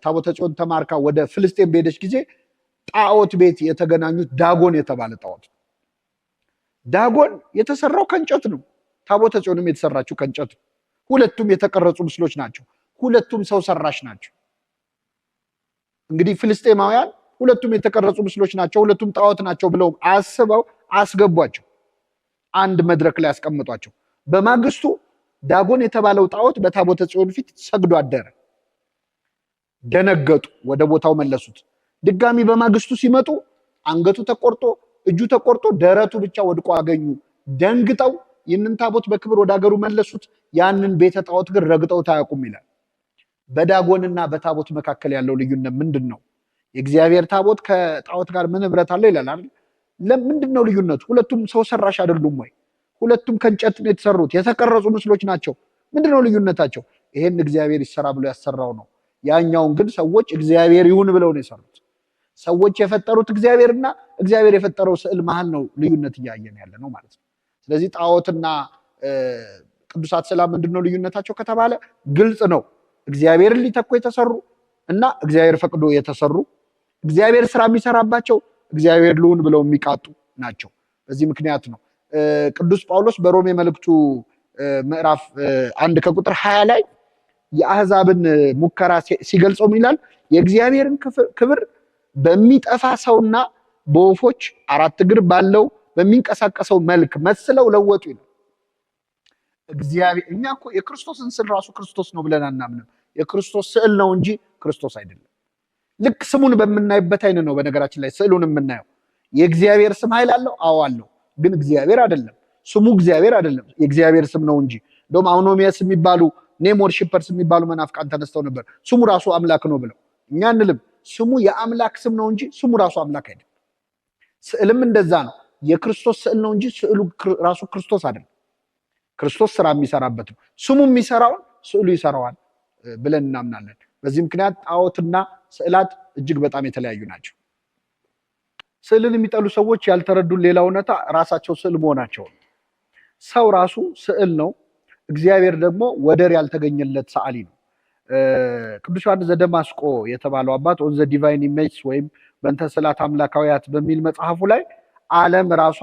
ታቦተ ጽዮን ተማርካ ወደ ፍልስጤም በሄደች ጊዜ ጣዖት ቤት የተገናኙት ዳጎን የተባለ ጣዖት። ዳጎን የተሰራው ከእንጨት ነው። ታቦተ ጽዮንም የተሰራችው ከእንጨት ነው። ሁለቱም የተቀረጹ ምስሎች ናቸው። ሁለቱም ሰው ሰራሽ ናቸው። እንግዲህ ፍልስጤማውያን ሁለቱም የተቀረጹ ምስሎች ናቸው፣ ሁለቱም ጣዖት ናቸው ብለው አስበው አስገቧቸው፣ አንድ መድረክ ላይ ያስቀምጧቸው። በማግስቱ ዳጎን የተባለው ጣዖት በታቦተ ጽዮን ፊት ሰግዶ አደረ። ደነገጡ፣ ወደ ቦታው መለሱት። ድጋሚ በማግስቱ ሲመጡ አንገቱ ተቆርጦ እጁ ተቆርጦ ደረቱ ብቻ ወድቆ አገኙ። ደንግጠው ይህንን ታቦት በክብር ወደ ሀገሩ መለሱት። ያንን ቤተ ጣዖት ግን ረግጠውት አያውቁም ይላል። በዳጎንና በታቦት መካከል ያለው ልዩነት ምንድን ነው? የእግዚአብሔር ታቦት ከጣዖት ጋር ምን ህብረት አለው ይላል አይደል? ለምንድን ነው ልዩነቱ? ሁለቱም ሰው ሰራሽ አይደሉም ወይ? ሁለቱም ከእንጨት ነው የተሰሩት፣ የተቀረጹ ምስሎች ናቸው። ምንድን ነው ልዩነታቸው? ይሄን እግዚአብሔር ይሰራ ብሎ ያሰራው ነው። ያኛውን ግን ሰዎች እግዚአብሔር ይሁን ብለው ነው የሰሩት። ሰዎች የፈጠሩት እግዚአብሔርና እግዚአብሔር የፈጠረው ስዕል መሀል ነው ልዩነት እያየን ያለ ነው ማለት ነው። ስለዚህ ጣዖትና ቅዱሳት ስዕላት ምንድን ነው ልዩነታቸው ከተባለ ግልጽ ነው። እግዚአብሔርን ሊተኩ የተሰሩ እና እግዚአብሔር ፈቅዶ የተሰሩ፣ እግዚአብሔር ስራ የሚሰራባቸው፣ እግዚአብሔር ልሁን ብለው የሚቃጡ ናቸው። በዚህ ምክንያት ነው ቅዱስ ጳውሎስ በሮሜ መልእክቱ ምዕራፍ 1 ከቁጥር 20 ላይ የአህዛብን ሙከራ ሲገልጸው ይላል የእግዚአብሔርን ክብር በሚጠፋ ሰውና በወፎች 4 እግር ባለው በሚንቀሳቀሰው መልክ መስለው ለወጡ ይላል። እግዚአብሔር እኛ እኮ የክርስቶስን ስዕል ራሱ ክርስቶስ ነው ብለን አናምንም። የክርስቶስ ስዕል ነው እንጂ ክርስቶስ አይደለም። ልክ ስሙን በምናይበት አይነት ነው በነገራችን ላይ ስዕሉን የምናየው። የእግዚአብሔር ስም ኃይል አለው፣ አዎ አለው፣ ግን እግዚአብሔር አይደለም። ስሙ እግዚአብሔር አይደለም፣ የእግዚአብሔር ስም ነው እንጂ። እንደውም አውኖሚያስ የሚባሉ ኔም ወርሺፐርስ የሚባሉ መናፍቃን ተነስተው ነበር ስሙ ራሱ አምላክ ነው ብለው። እኛ እንልም ስሙ የአምላክ ስም ነው እንጂ ስሙ ራሱ አምላክ አይደለም። ስዕልም እንደዛ ነው። የክርስቶስ ስዕል ነው እንጂ ስዕሉ ራሱ ክርስቶስ አይደለም። ክርስቶስ ስራ የሚሰራበት ነው። ስሙ የሚሰራውን ስዕሉ ይሰራዋል ብለን እናምናለን። በዚህ ምክንያት ጣዖትና ስዕላት እጅግ በጣም የተለያዩ ናቸው። ስዕልን የሚጠሉ ሰዎች ያልተረዱን ሌላ እውነታ ራሳቸው ስዕል መሆናቸው ነው። ሰው ራሱ ስዕል ነው። እግዚአብሔር ደግሞ ወደር ያልተገኘለት ሰዓሊ ነው። ቅዱስ ዮሐንስ ዘደማስቆ የተባለው አባት ኦን ዘ ዲቫይን ኢሜጅ ወይም በእንተ ስዕላት አምላካውያት በሚል መጽሐፉ ላይ ዓለም ራሷ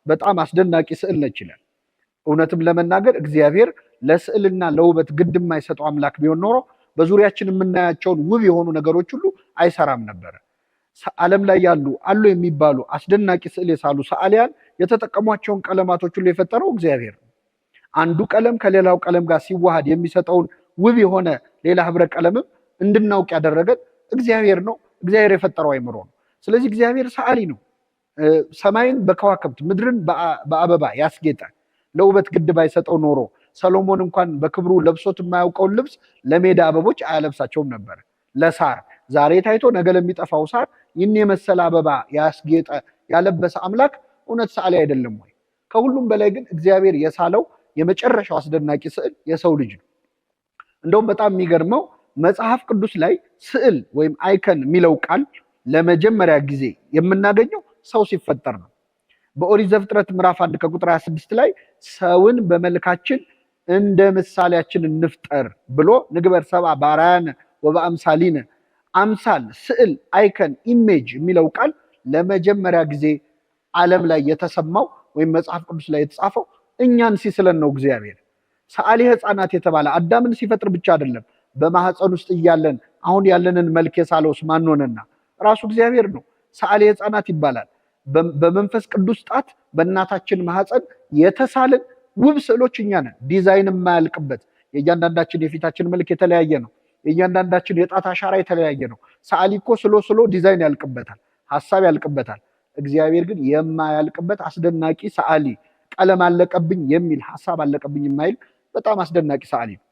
በጣም አስደናቂ ስዕል ነች ይላል። እውነትም ለመናገር እግዚአብሔር ለስዕልና ለውበት ግድ የማይሰጠው አምላክ ቢሆን ኖሮ በዙሪያችን የምናያቸውን ውብ የሆኑ ነገሮች ሁሉ አይሰራም ነበረ። ዓለም ላይ አሉ የሚባሉ አስደናቂ ስዕል የሳሉ ሰዓሊያን የተጠቀሟቸውን ቀለማቶች ሁሉ የፈጠረው እግዚአብሔር ነው። አንዱ ቀለም ከሌላው ቀለም ጋር ሲዋሃድ የሚሰጠውን ውብ የሆነ ሌላ ህብረ ቀለምም እንድናውቅ ያደረገን እግዚአብሔር ነው። እግዚአብሔር የፈጠረው አይምሮ ነው። ስለዚህ እግዚአብሔር ሰዓሊ ነው። ሰማይን በከዋክብት ምድርን በአበባ ያስጌጠ ለውበት ግድ ባይሰጠው ኖሮ ሰሎሞን እንኳን በክብሩ ለብሶት የማያውቀውን ልብስ ለሜዳ አበቦች አያለብሳቸውም ነበር። ለሳር ዛሬ ታይቶ ነገ ለሚጠፋው ሳር ይህን የመሰለ አበባ ያስጌጠ ያለበሰ አምላክ እውነት ሰዓሊ አይደለም ወይ? ከሁሉም በላይ ግን እግዚአብሔር የሳለው የመጨረሻው አስደናቂ ስዕል የሰው ልጅ ነው። እንደውም በጣም የሚገርመው መጽሐፍ ቅዱስ ላይ ስዕል ወይም አይከን የሚለው ቃል ለመጀመሪያ ጊዜ የምናገኘው ሰው ሲፈጠር ነው። በኦሪት ዘፍጥረት ምዕራፍ 1 ከቁጥር 26 ላይ ሰውን በመልካችን እንደ ምሳሌያችን እንፍጠር ብሎ ንግበር ሰብአ በአርአያነ ወበአምሳሊነ፣ አምሳል፣ ስዕል፣ አይከን፣ ኢሜጅ የሚለው ቃል ለመጀመሪያ ጊዜ ዓለም ላይ የተሰማው ወይም መጽሐፍ ቅዱስ ላይ የተጻፈው እኛን ሲስለን ነው እግዚአብሔር። ሰዓሊ ሕፃናት የተባለ አዳምን ሲፈጥር ብቻ አይደለም፣ በማህፀን ውስጥ እያለን አሁን ያለንን መልክ የሳለውስ ማን ሆነና? ራሱ እግዚአብሔር ነው። ሰዓሊ ሕፃናት ይባላል። በመንፈስ ቅዱስ ጣት በእናታችን ማህፀን የተሳልን ውብ ስዕሎች እኛ ነን። ዲዛይን የማያልቅበት የእያንዳንዳችን የፊታችን መልክ የተለያየ ነው። የእያንዳንዳችን የጣት አሻራ የተለያየ ነው። ሰዓሊ እኮ ስሎ ዲዛይን ያልቅበታል፣ ሀሳብ ያልቅበታል። እግዚአብሔር ግን የማያልቅበት አስደናቂ ሰዓሊ፣ ቀለም አለቀብኝ የሚል ሀሳብ አለቀብኝ የማይል በጣም አስደናቂ ሰዓሊ ነው።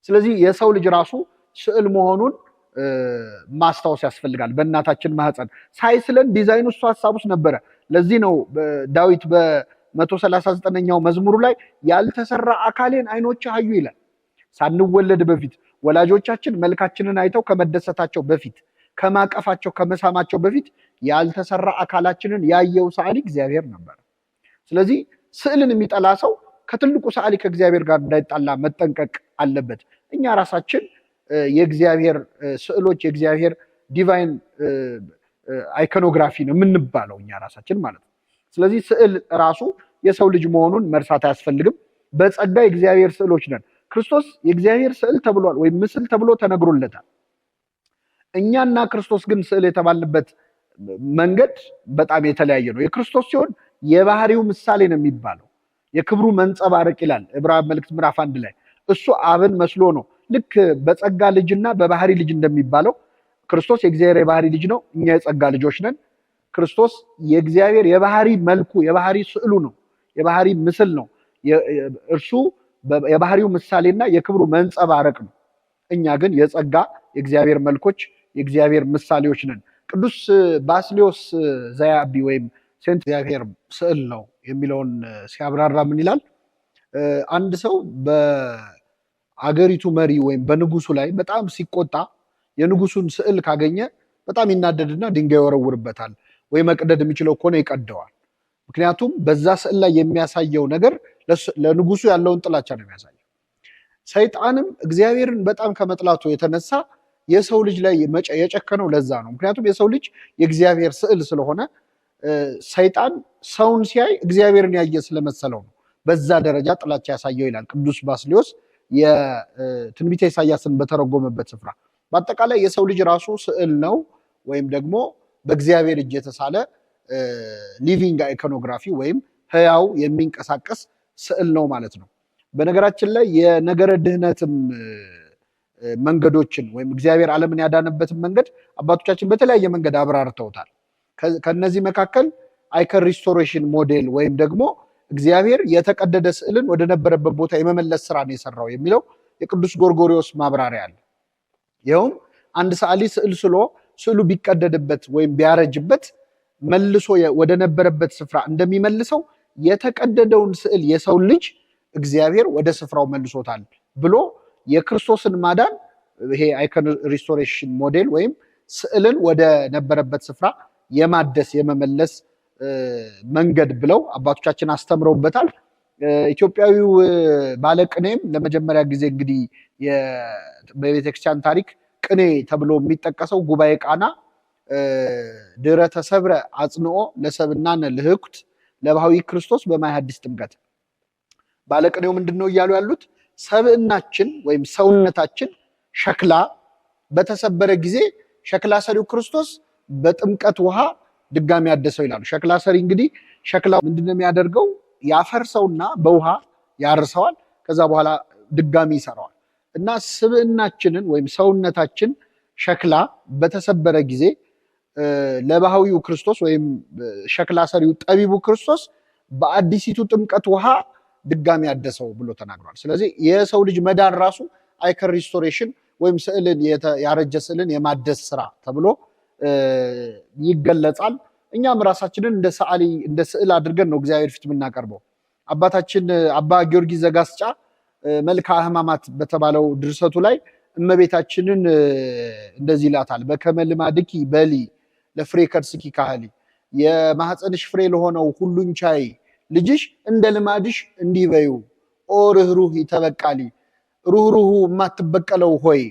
ስለዚህ የሰው ልጅ ራሱ ስዕል መሆኑን ማስታወስ ያስፈልጋል። በእናታችን ማህፀን ሳይስለን ዲዛይኑ እሱ ሀሳብ ውስጥ ነበረ። ለዚህ ነው ዳዊት በ139ኛው መዝሙሩ ላይ ያልተሰራ አካሌን አይኖች አዩ ይላል። ሳንወለድ በፊት ወላጆቻችን መልካችንን አይተው ከመደሰታቸው በፊት ከማቀፋቸው ከመሳማቸው በፊት ያልተሰራ አካላችንን ያየው ሰዓሊ እግዚአብሔር ነበር። ስለዚህ ስዕልን የሚጠላ ሰው ከትልቁ ሰዓሊ ከእግዚአብሔር ጋር እንዳይጣላ መጠንቀቅ አለበት። እኛ ራሳችን የእግዚአብሔር ስዕሎች የእግዚአብሔር ዲቫይን አይኮኖግራፊ ነው የምንባለው እኛ ራሳችን ማለት ነው። ስለዚህ ስዕል ራሱ የሰው ልጅ መሆኑን መርሳት አያስፈልግም። በጸጋ የእግዚአብሔር ስዕሎች ነን። ክርስቶስ የእግዚአብሔር ስዕል ተብሏል ወይም ምስል ተብሎ ተነግሮለታል። እኛና ክርስቶስ ግን ስዕል የተባልንበት መንገድ በጣም የተለያየ ነው። የክርስቶስ ሲሆን የባህሪው ምሳሌ ነው የሚባለው፣ የክብሩ መንጸባረቅ ይላል ዕብራውያን መልእክት ምዕራፍ 1 ላይ። እሱ አብን መስሎ ነው። ልክ በጸጋ ልጅና በባህሪ ልጅ እንደሚባለው ክርስቶስ የእግዚአብሔር የባህሪ ልጅ ነው፣ እኛ የጸጋ ልጆች ነን። ክርስቶስ የእግዚአብሔር የባህሪ መልኩ የባህሪ ስዕሉ ነው፣ የባህሪ ምስል ነው። እርሱ የባህሪው ምሳሌና የክብሩ መንጸባረቅ ነው። እኛ ግን የጸጋ የእግዚአብሔር መልኮች የእግዚአብሔር ምሳሌዎች ነን። ቅዱስ ባስልዮስ ዘያቢ ወይም ሴንት እግዚአብሔር ስዕል ነው የሚለውን ሲያብራራ ምን ይላል? አንድ ሰው በአገሪቱ መሪ ወይም በንጉሱ ላይ በጣም ሲቆጣ የንጉሱን ስዕል ካገኘ በጣም ይናደድና ድንጋይ ይወረውርበታል፣ ወይ መቅደድ የሚችለው ከሆነ ይቀደዋል። ምክንያቱም በዛ ስዕል ላይ የሚያሳየው ነገር ለንጉሱ ያለውን ጥላቻ ነው የሚያሳየው። ሰይጣንም እግዚአብሔርን በጣም ከመጥላቱ የተነሳ የሰው ልጅ ላይ የጨከነው ለዛ ነው። ምክንያቱም የሰው ልጅ የእግዚአብሔር ስዕል ስለሆነ ሰይጣን ሰውን ሲያይ እግዚአብሔርን ያየ ስለመሰለው ነው በዛ ደረጃ ጥላቻ ያሳየው ይላል ቅዱስ ባስልዮስ የትንቢተ ኢሳያስን በተረጎመበት ስፍራ። በአጠቃላይ የሰው ልጅ ራሱ ስዕል ነው ወይም ደግሞ በእግዚአብሔር እጅ የተሳለ ሊቪንግ አይኮኖግራፊ ወይም ህያው የሚንቀሳቀስ ስዕል ነው ማለት ነው። በነገራችን ላይ የነገረ ድህነትም መንገዶችን ወይም እግዚአብሔር ዓለምን ያዳነበትን መንገድ አባቶቻችን በተለያየ መንገድ አብራርተውታል። ከነዚህ መካከል አይከን ሪስቶሬሽን ሞዴል ወይም ደግሞ እግዚአብሔር የተቀደደ ስዕልን ወደ ነበረበት ቦታ የመመለስ ስራ ነው የሰራው የሚለው የቅዱስ ጎርጎሪዎስ ማብራሪያ አለ። ይኸውም አንድ ሰዓሊ ስዕል ስሎ ስዕሉ ቢቀደድበት ወይም ቢያረጅበት መልሶ ወደ ነበረበት ስፍራ እንደሚመልሰው የተቀደደውን ስዕል የሰው ልጅ እግዚአብሔር ወደ ስፍራው መልሶታል ብሎ የክርስቶስን ማዳን ይሄ አይኮን ሪስቶሬሽን ሞዴል ወይም ስዕልን ወደ ነበረበት ስፍራ የማደስ የመመለስ መንገድ ብለው አባቶቻችን አስተምረውበታል። ኢትዮጵያዊው ባለቅኔም ለመጀመሪያ ጊዜ እንግዲህ በቤተክርስቲያን ታሪክ ቅኔ ተብሎ የሚጠቀሰው ጉባኤ ቃና ድረ ተሰብረ አጽንኦ ለሰብናነ ልህኩት ለባህዊ ክርስቶስ በማየ ሐዲስ ጥምቀት። ባለቅኔው ምንድነው እያሉ ያሉት? ሰብእናችን ወይም ሰውነታችን ሸክላ በተሰበረ ጊዜ ሸክላ ሰሪው ክርስቶስ በጥምቀት ውሃ ድጋሚ ያደሰው ይላሉ። ሸክላ ሰሪ እንግዲህ ሸክላ ምንድነው የሚያደርገው? ያፈርሰውና በውሃ ያርሰዋል፣ ከዛ በኋላ ድጋሚ ይሰራዋል። እና ስብዕናችንን ወይም ሰውነታችን ሸክላ በተሰበረ ጊዜ ለባህዊው ክርስቶስ ወይም ሸክላ ሰሪው ጠቢቡ ክርስቶስ በአዲሲቱ ጥምቀት ውሃ ድጋሚ ያደሰው ብሎ ተናግሯል። ስለዚህ የሰው ልጅ መዳን ራሱ አይከን ሪስቶሬሽን ወይም ስዕልን ያረጀ ስዕልን የማደስ ስራ ተብሎ ይገለጻል። እኛም ራሳችንን እንደ ሰዓሊ እንደ ስዕል አድርገን ነው እግዚአብሔር ፊት የምናቀርበው። አባታችን አባ ጊዮርጊስ ዘጋስጫ መልክአ ሕማማት በተባለው ድርሰቱ ላይ እመቤታችንን እንደዚህ ይላታል። በከመ ልማድኪ በሊ ለፍሬ ከርስኪ ካህሊ፣ የማህፀንሽ ፍሬ ለሆነው ሁሉን ቻይ ልጅሽ እንደ ልማድሽ እንዲህ በዩ። ኦ ርኅሩህ ተበቃሊ፣ ሩህሩሁ የማትበቀለው ሆይ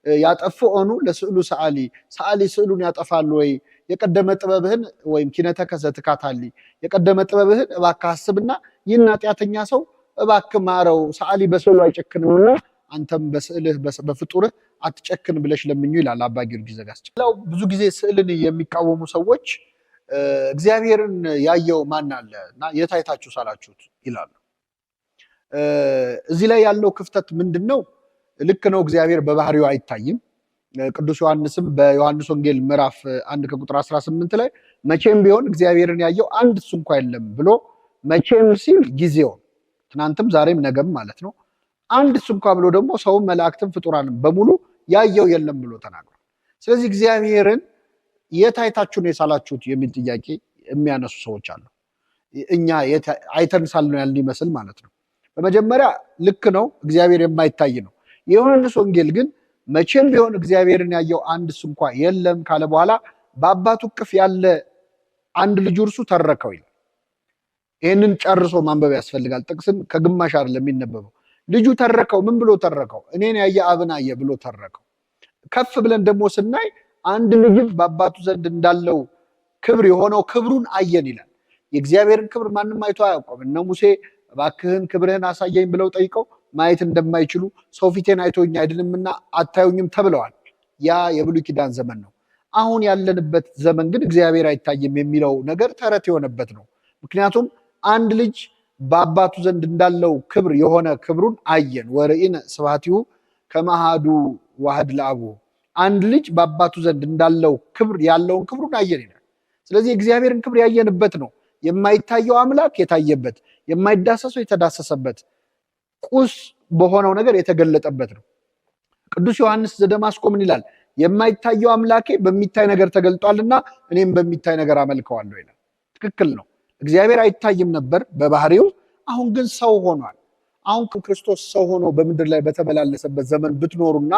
ያጠፍኦኑ ለስዕሉ ሰዓሊ፣ ሰዓሊ ስዕሉን ያጠፋል ወይ የቀደመ ጥበብህን ወይም ኪነተከ ዘትካታሊ የቀደመ ጥበብህን እባክህ አስብና ይህን ኃጢአተኛ ሰው እባክህ ማረው፣ ሰዓሊ በስዕሉ አይጨክንምና አንተም በስዕልህ በፍጡርህ አትጨክን ብለሽ ለምኙ ይላል አባ ጊዮርጊስ ዘጋስጫ። ብዙ ጊዜ ስዕልን የሚቃወሙ ሰዎች እግዚአብሔርን ያየው ማን አለ እና የት አይታችሁ ሳላችሁት ይላሉ። እዚህ ላይ ያለው ክፍተት ምንድነው? ልክ ነው፣ እግዚአብሔር በባህሪው አይታይም። ቅዱስ ዮሐንስም በዮሐንስ ወንጌል ምዕራፍ 1 ከቁጥር 18 ላይ መቼም ቢሆን እግዚአብሔርን ያየው አንድ እሱ እንኳ የለም ብሎ መቼም ሲል ጊዜው ትናንትም ዛሬም ነገም ማለት ነው። አንድ እሱ እንኳ ብሎ ደግሞ ሰውም መላእክትም ፍጡራንም በሙሉ ያየው የለም ብሎ ተናግሯል። ስለዚህ እግዚአብሔርን የት አይታችሁ ነው የሳላችሁት የሚል ጥያቄ የሚያነሱ ሰዎች አሉ። እኛ አይተን ሳልነው ያልን ይመስል ማለት ነው። በመጀመሪያ ልክ ነው፣ እግዚአብሔር የማይታይ ነው። የዮሐንስ ወንጌል ግን መቼም ቢሆን እግዚአብሔርን ያየው አንድ እሱ እንኳ የለም ካለ በኋላ በአባቱ እቅፍ ያለ አንድ ልጁ እርሱ ተረከው ይላል። ይህንን ጨርሶ ማንበብ ያስፈልጋል። ጥቅስን ከግማሽ አይደለም የሚነበበው። ልጁ ተረከው። ምን ብሎ ተረከው? እኔን ያየ አብን አየ ብሎ ተረከው። ከፍ ብለን ደግሞ ስናይ አንድ ልጅም በአባቱ ዘንድ እንዳለው ክብር የሆነው ክብሩን አየን ይላል። የእግዚአብሔርን ክብር ማንም አይቶ አያውቅም። እነ ሙሴ እባክህን ክብርህን አሳየኝ ብለው ጠይቀው ማየት እንደማይችሉ ሰው ፊቴን አይቶኝ አይድንምና አታዩኝም ተብለዋል። ያ የብሉይ ኪዳን ዘመን ነው። አሁን ያለንበት ዘመን ግን እግዚአብሔር አይታይም የሚለው ነገር ተረት የሆነበት ነው። ምክንያቱም አንድ ልጅ በአባቱ ዘንድ እንዳለው ክብር የሆነ ክብሩን አየን። ወርኢነ ስብሐቲሁ ከመ አሐዱ ዋህድ ለአቡ። አንድ ልጅ በአባቱ ዘንድ እንዳለው ክብር ያለውን ክብሩን አየን ይላል። ስለዚህ እግዚአብሔርን ክብር ያየንበት ነው። የማይታየው አምላክ የታየበት፣ የማይዳሰሰው የተዳሰሰበት፣ ቁስ በሆነው ነገር የተገለጠበት ነው። ቅዱስ ዮሐንስ ዘደማስቆ ምን ይላል? የማይታየው አምላኬ በሚታይ ነገር ተገልጧልና እኔም በሚታይ ነገር አመልከዋለሁ ይላል። ትክክል ነው። እግዚአብሔር አይታይም ነበር በባህሪው፣ አሁን ግን ሰው ሆኗል። አሁን ክርስቶስ ሰው ሆኖ በምድር ላይ በተመላለሰበት ዘመን ብትኖሩና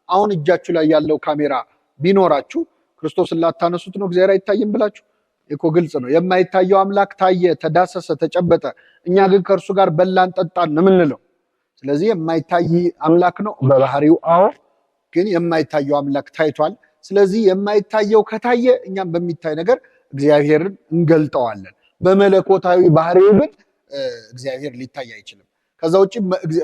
አሁን እጃችሁ ላይ ያለው ካሜራ ቢኖራችሁ ክርስቶስን ላታነሱት ነው እግዚአብሔር አይታይም ብላችሁ? እኮ ግልጽ ነው። የማይታየው አምላክ ታየ፣ ተዳሰሰ፣ ተጨበጠ። እኛ ግን ከእርሱ ጋር በላን ጠጣን ነው የምንለው። ስለዚህ የማይታይ አምላክ ነው በባህሪው። አዎ፣ ግን የማይታየው አምላክ ታይቷል። ስለዚህ የማይታየው ከታየ እኛም በሚታይ ነገር እግዚአብሔርን እንገልጠዋለን። በመለኮታዊ ባህሪው ግን እግዚአብሔር ሊታይ አይችልም። ከዛ ውጭ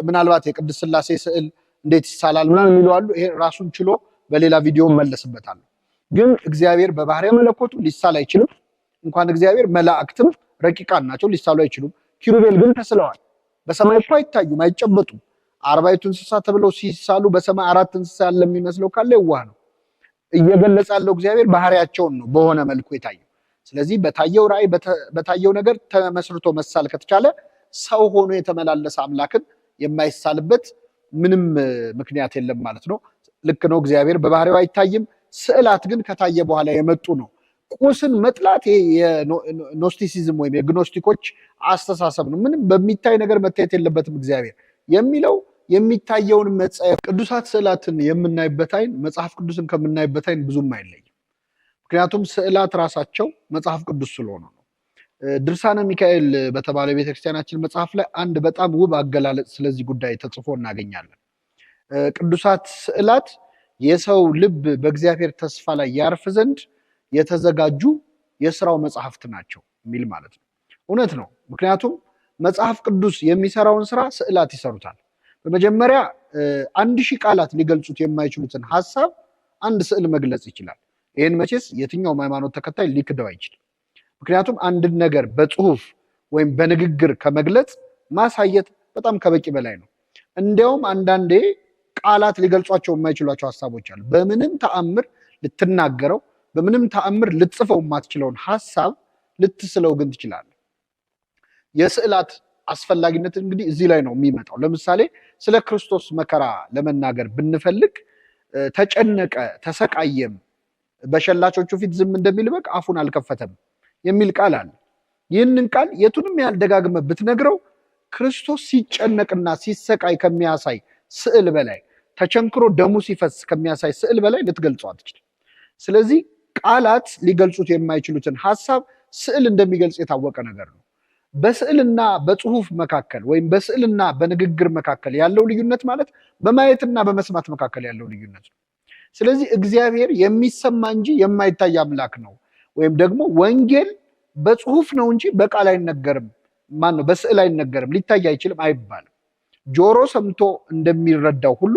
ምናልባት የቅድስት ሥላሴ ስዕል እንዴት ይሳላል ምናምን የሚሉ አሉ። ይሄ ራሱን ችሎ በሌላ ቪዲዮ መለስበታለሁ። ግን እግዚአብሔር በባህሪ መለኮቱ ሊሳል አይችልም። እንኳን እግዚአብሔር መላእክትም ረቂቃን ናቸው፣ ሊሳሉ አይችሉም። ኪሩቤል ግን ተስለዋል። በሰማይ እኮ አይታዩም፣ አይጨበጡም። አርባዕቱ እንስሳ ተብለው ሲሳሉ በሰማይ አራት እንስሳ ያለ የሚመስለው ካለ የዋህ ነው። እየገለጸ ያለው እግዚአብሔር ባህሪያቸውን ነው በሆነ መልኩ የታየው። ስለዚህ በታየው ራእይ በታየው ነገር ተመስርቶ መሳል ከተቻለ ሰው ሆኖ የተመላለሰ አምላክን የማይሳልበት ምንም ምክንያት የለም ማለት ነው። ልክ ነው፣ እግዚአብሔር በባህሪው አይታይም። ስዕላት ግን ከታየ በኋላ የመጡ ነው። ቁስን መጥላት የኖስቲሲዝም ወይም የግኖስቲኮች አስተሳሰብ ነው። ምንም በሚታይ ነገር መታየት የለበትም እግዚአብሔር የሚለው የሚታየውን መጸየፍ። ቅዱሳት ስዕላትን የምናይበት አይን መጽሐፍ ቅዱስን ከምናይበት አይን ብዙም አይለይም። ምክንያቱም ስዕላት ራሳቸው መጽሐፍ ቅዱስ ስለሆነ ነው። ድርሳነ ሚካኤል በተባለ ቤተክርስቲያናችን መጽሐፍ ላይ አንድ በጣም ውብ አገላለጽ ስለዚህ ጉዳይ ተጽፎ እናገኛለን። ቅዱሳት ስዕላት የሰው ልብ በእግዚአብሔር ተስፋ ላይ ያርፍ ዘንድ የተዘጋጁ የስራው መጽሐፍት ናቸው የሚል ማለት ነው። እውነት ነው። ምክንያቱም መጽሐፍ ቅዱስ የሚሰራውን ስራ ስዕላት ይሰሩታል። በመጀመሪያ 1000 ቃላት ሊገልጹት የማይችሉትን ሐሳብ አንድ ስዕል መግለጽ ይችላል። ይህን መቼስ የትኛውም ሃይማኖት ተከታይ ሊክደው አይችልም። ምክንያቱም አንድን ነገር በጽሁፍ ወይም በንግግር ከመግለጽ ማሳየት በጣም ከበቂ በላይ ነው። እንዲያውም አንዳንዴ ቃላት ሊገልጿቸው የማይችሏቸው ሐሳቦች አሉ። በምንም ተአምር ልትናገረው፣ በምንም ተአምር ልትጽፈው የማትችለውን ሐሳብ ልትስለው ግን ትችላለህ። የስዕላት አስፈላጊነት እንግዲህ እዚህ ላይ ነው የሚመጣው። ለምሳሌ ስለ ክርስቶስ መከራ ለመናገር ብንፈልግ ተጨነቀ፣ ተሰቃየም፣ በሸላቾቹ ፊት ዝም እንደሚል በግ አፉን አልከፈተም የሚል ቃል አለ። ይህንን ቃል የቱንም ያህል ደጋግመህ ብትነግረው ክርስቶስ ሲጨነቅና ሲሰቃይ ከሚያሳይ ስዕል በላይ፣ ተቸንክሮ ደሙ ሲፈስ ከሚያሳይ ስዕል በላይ ልትገልጸው አትችልም። ስለዚህ ቃላት ሊገልጹት የማይችሉትን ሐሳብ ስዕል እንደሚገልጽ የታወቀ ነገር ነው። በስዕልና በጽሁፍ መካከል ወይም በስዕልና በንግግር መካከል ያለው ልዩነት ማለት በማየትና በመስማት መካከል ያለው ልዩነት ነው። ስለዚህ እግዚአብሔር የሚሰማ እንጂ የማይታይ አምላክ ነው። ወይም ደግሞ ወንጌል በጽሁፍ ነው እንጂ በቃል አይነገርም፣ ማነው በስዕል አይነገርም፣ ሊታይ አይችልም አይባልም። ጆሮ ሰምቶ እንደሚረዳው ሁሉ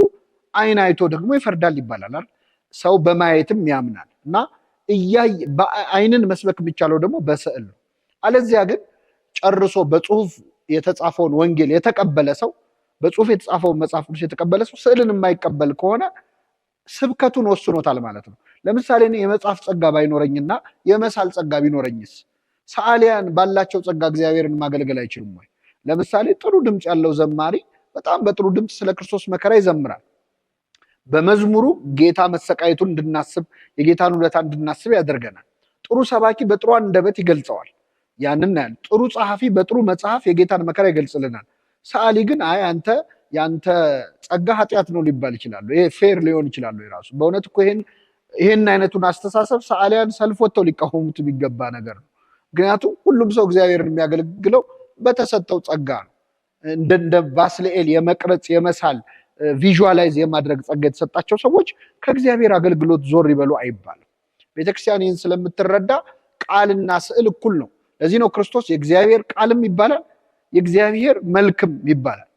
አይን አይቶ ደግሞ ይፈርዳል ይባላል አይደል? ሰው በማየትም ያምናል እና አይንን መስበክ የሚቻለው ደግሞ በስዕል ነው። አለዚያ ግን ጨርሶ በጽሁፍ የተጻፈውን ወንጌል የተቀበለ ሰው፣ በጽሁፍ የተጻፈውን መጽሐፍ ቅዱስ የተቀበለ ሰው ስዕልን የማይቀበል ከሆነ ስብከቱን ወስኖታል ማለት ነው። ለምሳሌ እኔ የመጽሐፍ ጸጋ ባይኖረኝና የመሳል ጸጋ ቢኖረኝስ ሰዓሊያን ባላቸው ጸጋ እግዚአብሔርን ማገልገል አይችሉም ወይ? ለምሳሌ ጥሩ ድምፅ ያለው ዘማሪ በጣም በጥሩ ድምፅ ስለ ክርስቶስ መከራ ይዘምራል። በመዝሙሩ ጌታ መሰቃየቱን እንድናስብ፣ የጌታን ውለታ እንድናስብ ያደርገናል። ጥሩ ሰባኪ በጥሩ አንደበት ይገልጸዋል። ያንን ያህል ጥሩ ጸሐፊ በጥሩ መጽሐፍ የጌታን መከራ ይገልጽልናል። ሰዓሊ ግን አይ አንተ ያንተ ጸጋ ኃጢአት ነው ሊባል ይችላሉ። ይሄ ፌር ሊሆን ይችላሉ። የራሱ በእውነት እኮ ይሄን አይነቱን አስተሳሰብ ሰዓሊያን ሰልፍ ወጥተው ሊቃወሙት የሚገባ ነገር ነው። ምክንያቱም ሁሉም ሰው እግዚአብሔርን የሚያገለግለው በተሰጠው ጸጋ ነው። እንደ ባስልኤል የመቅረጽ የመሳል ቪዥዋላይዝ የማድረግ ጸጋ የተሰጣቸው ሰዎች ከእግዚአብሔር አገልግሎት ዞር ይበሉ አይባልም። ቤተክርስቲያን ይህን ስለምትረዳ ቃልና ስዕል እኩል ነው። ለዚህ ነው ክርስቶስ የእግዚአብሔር ቃልም ይባላል የእግዚአብሔር መልክም ይባላል።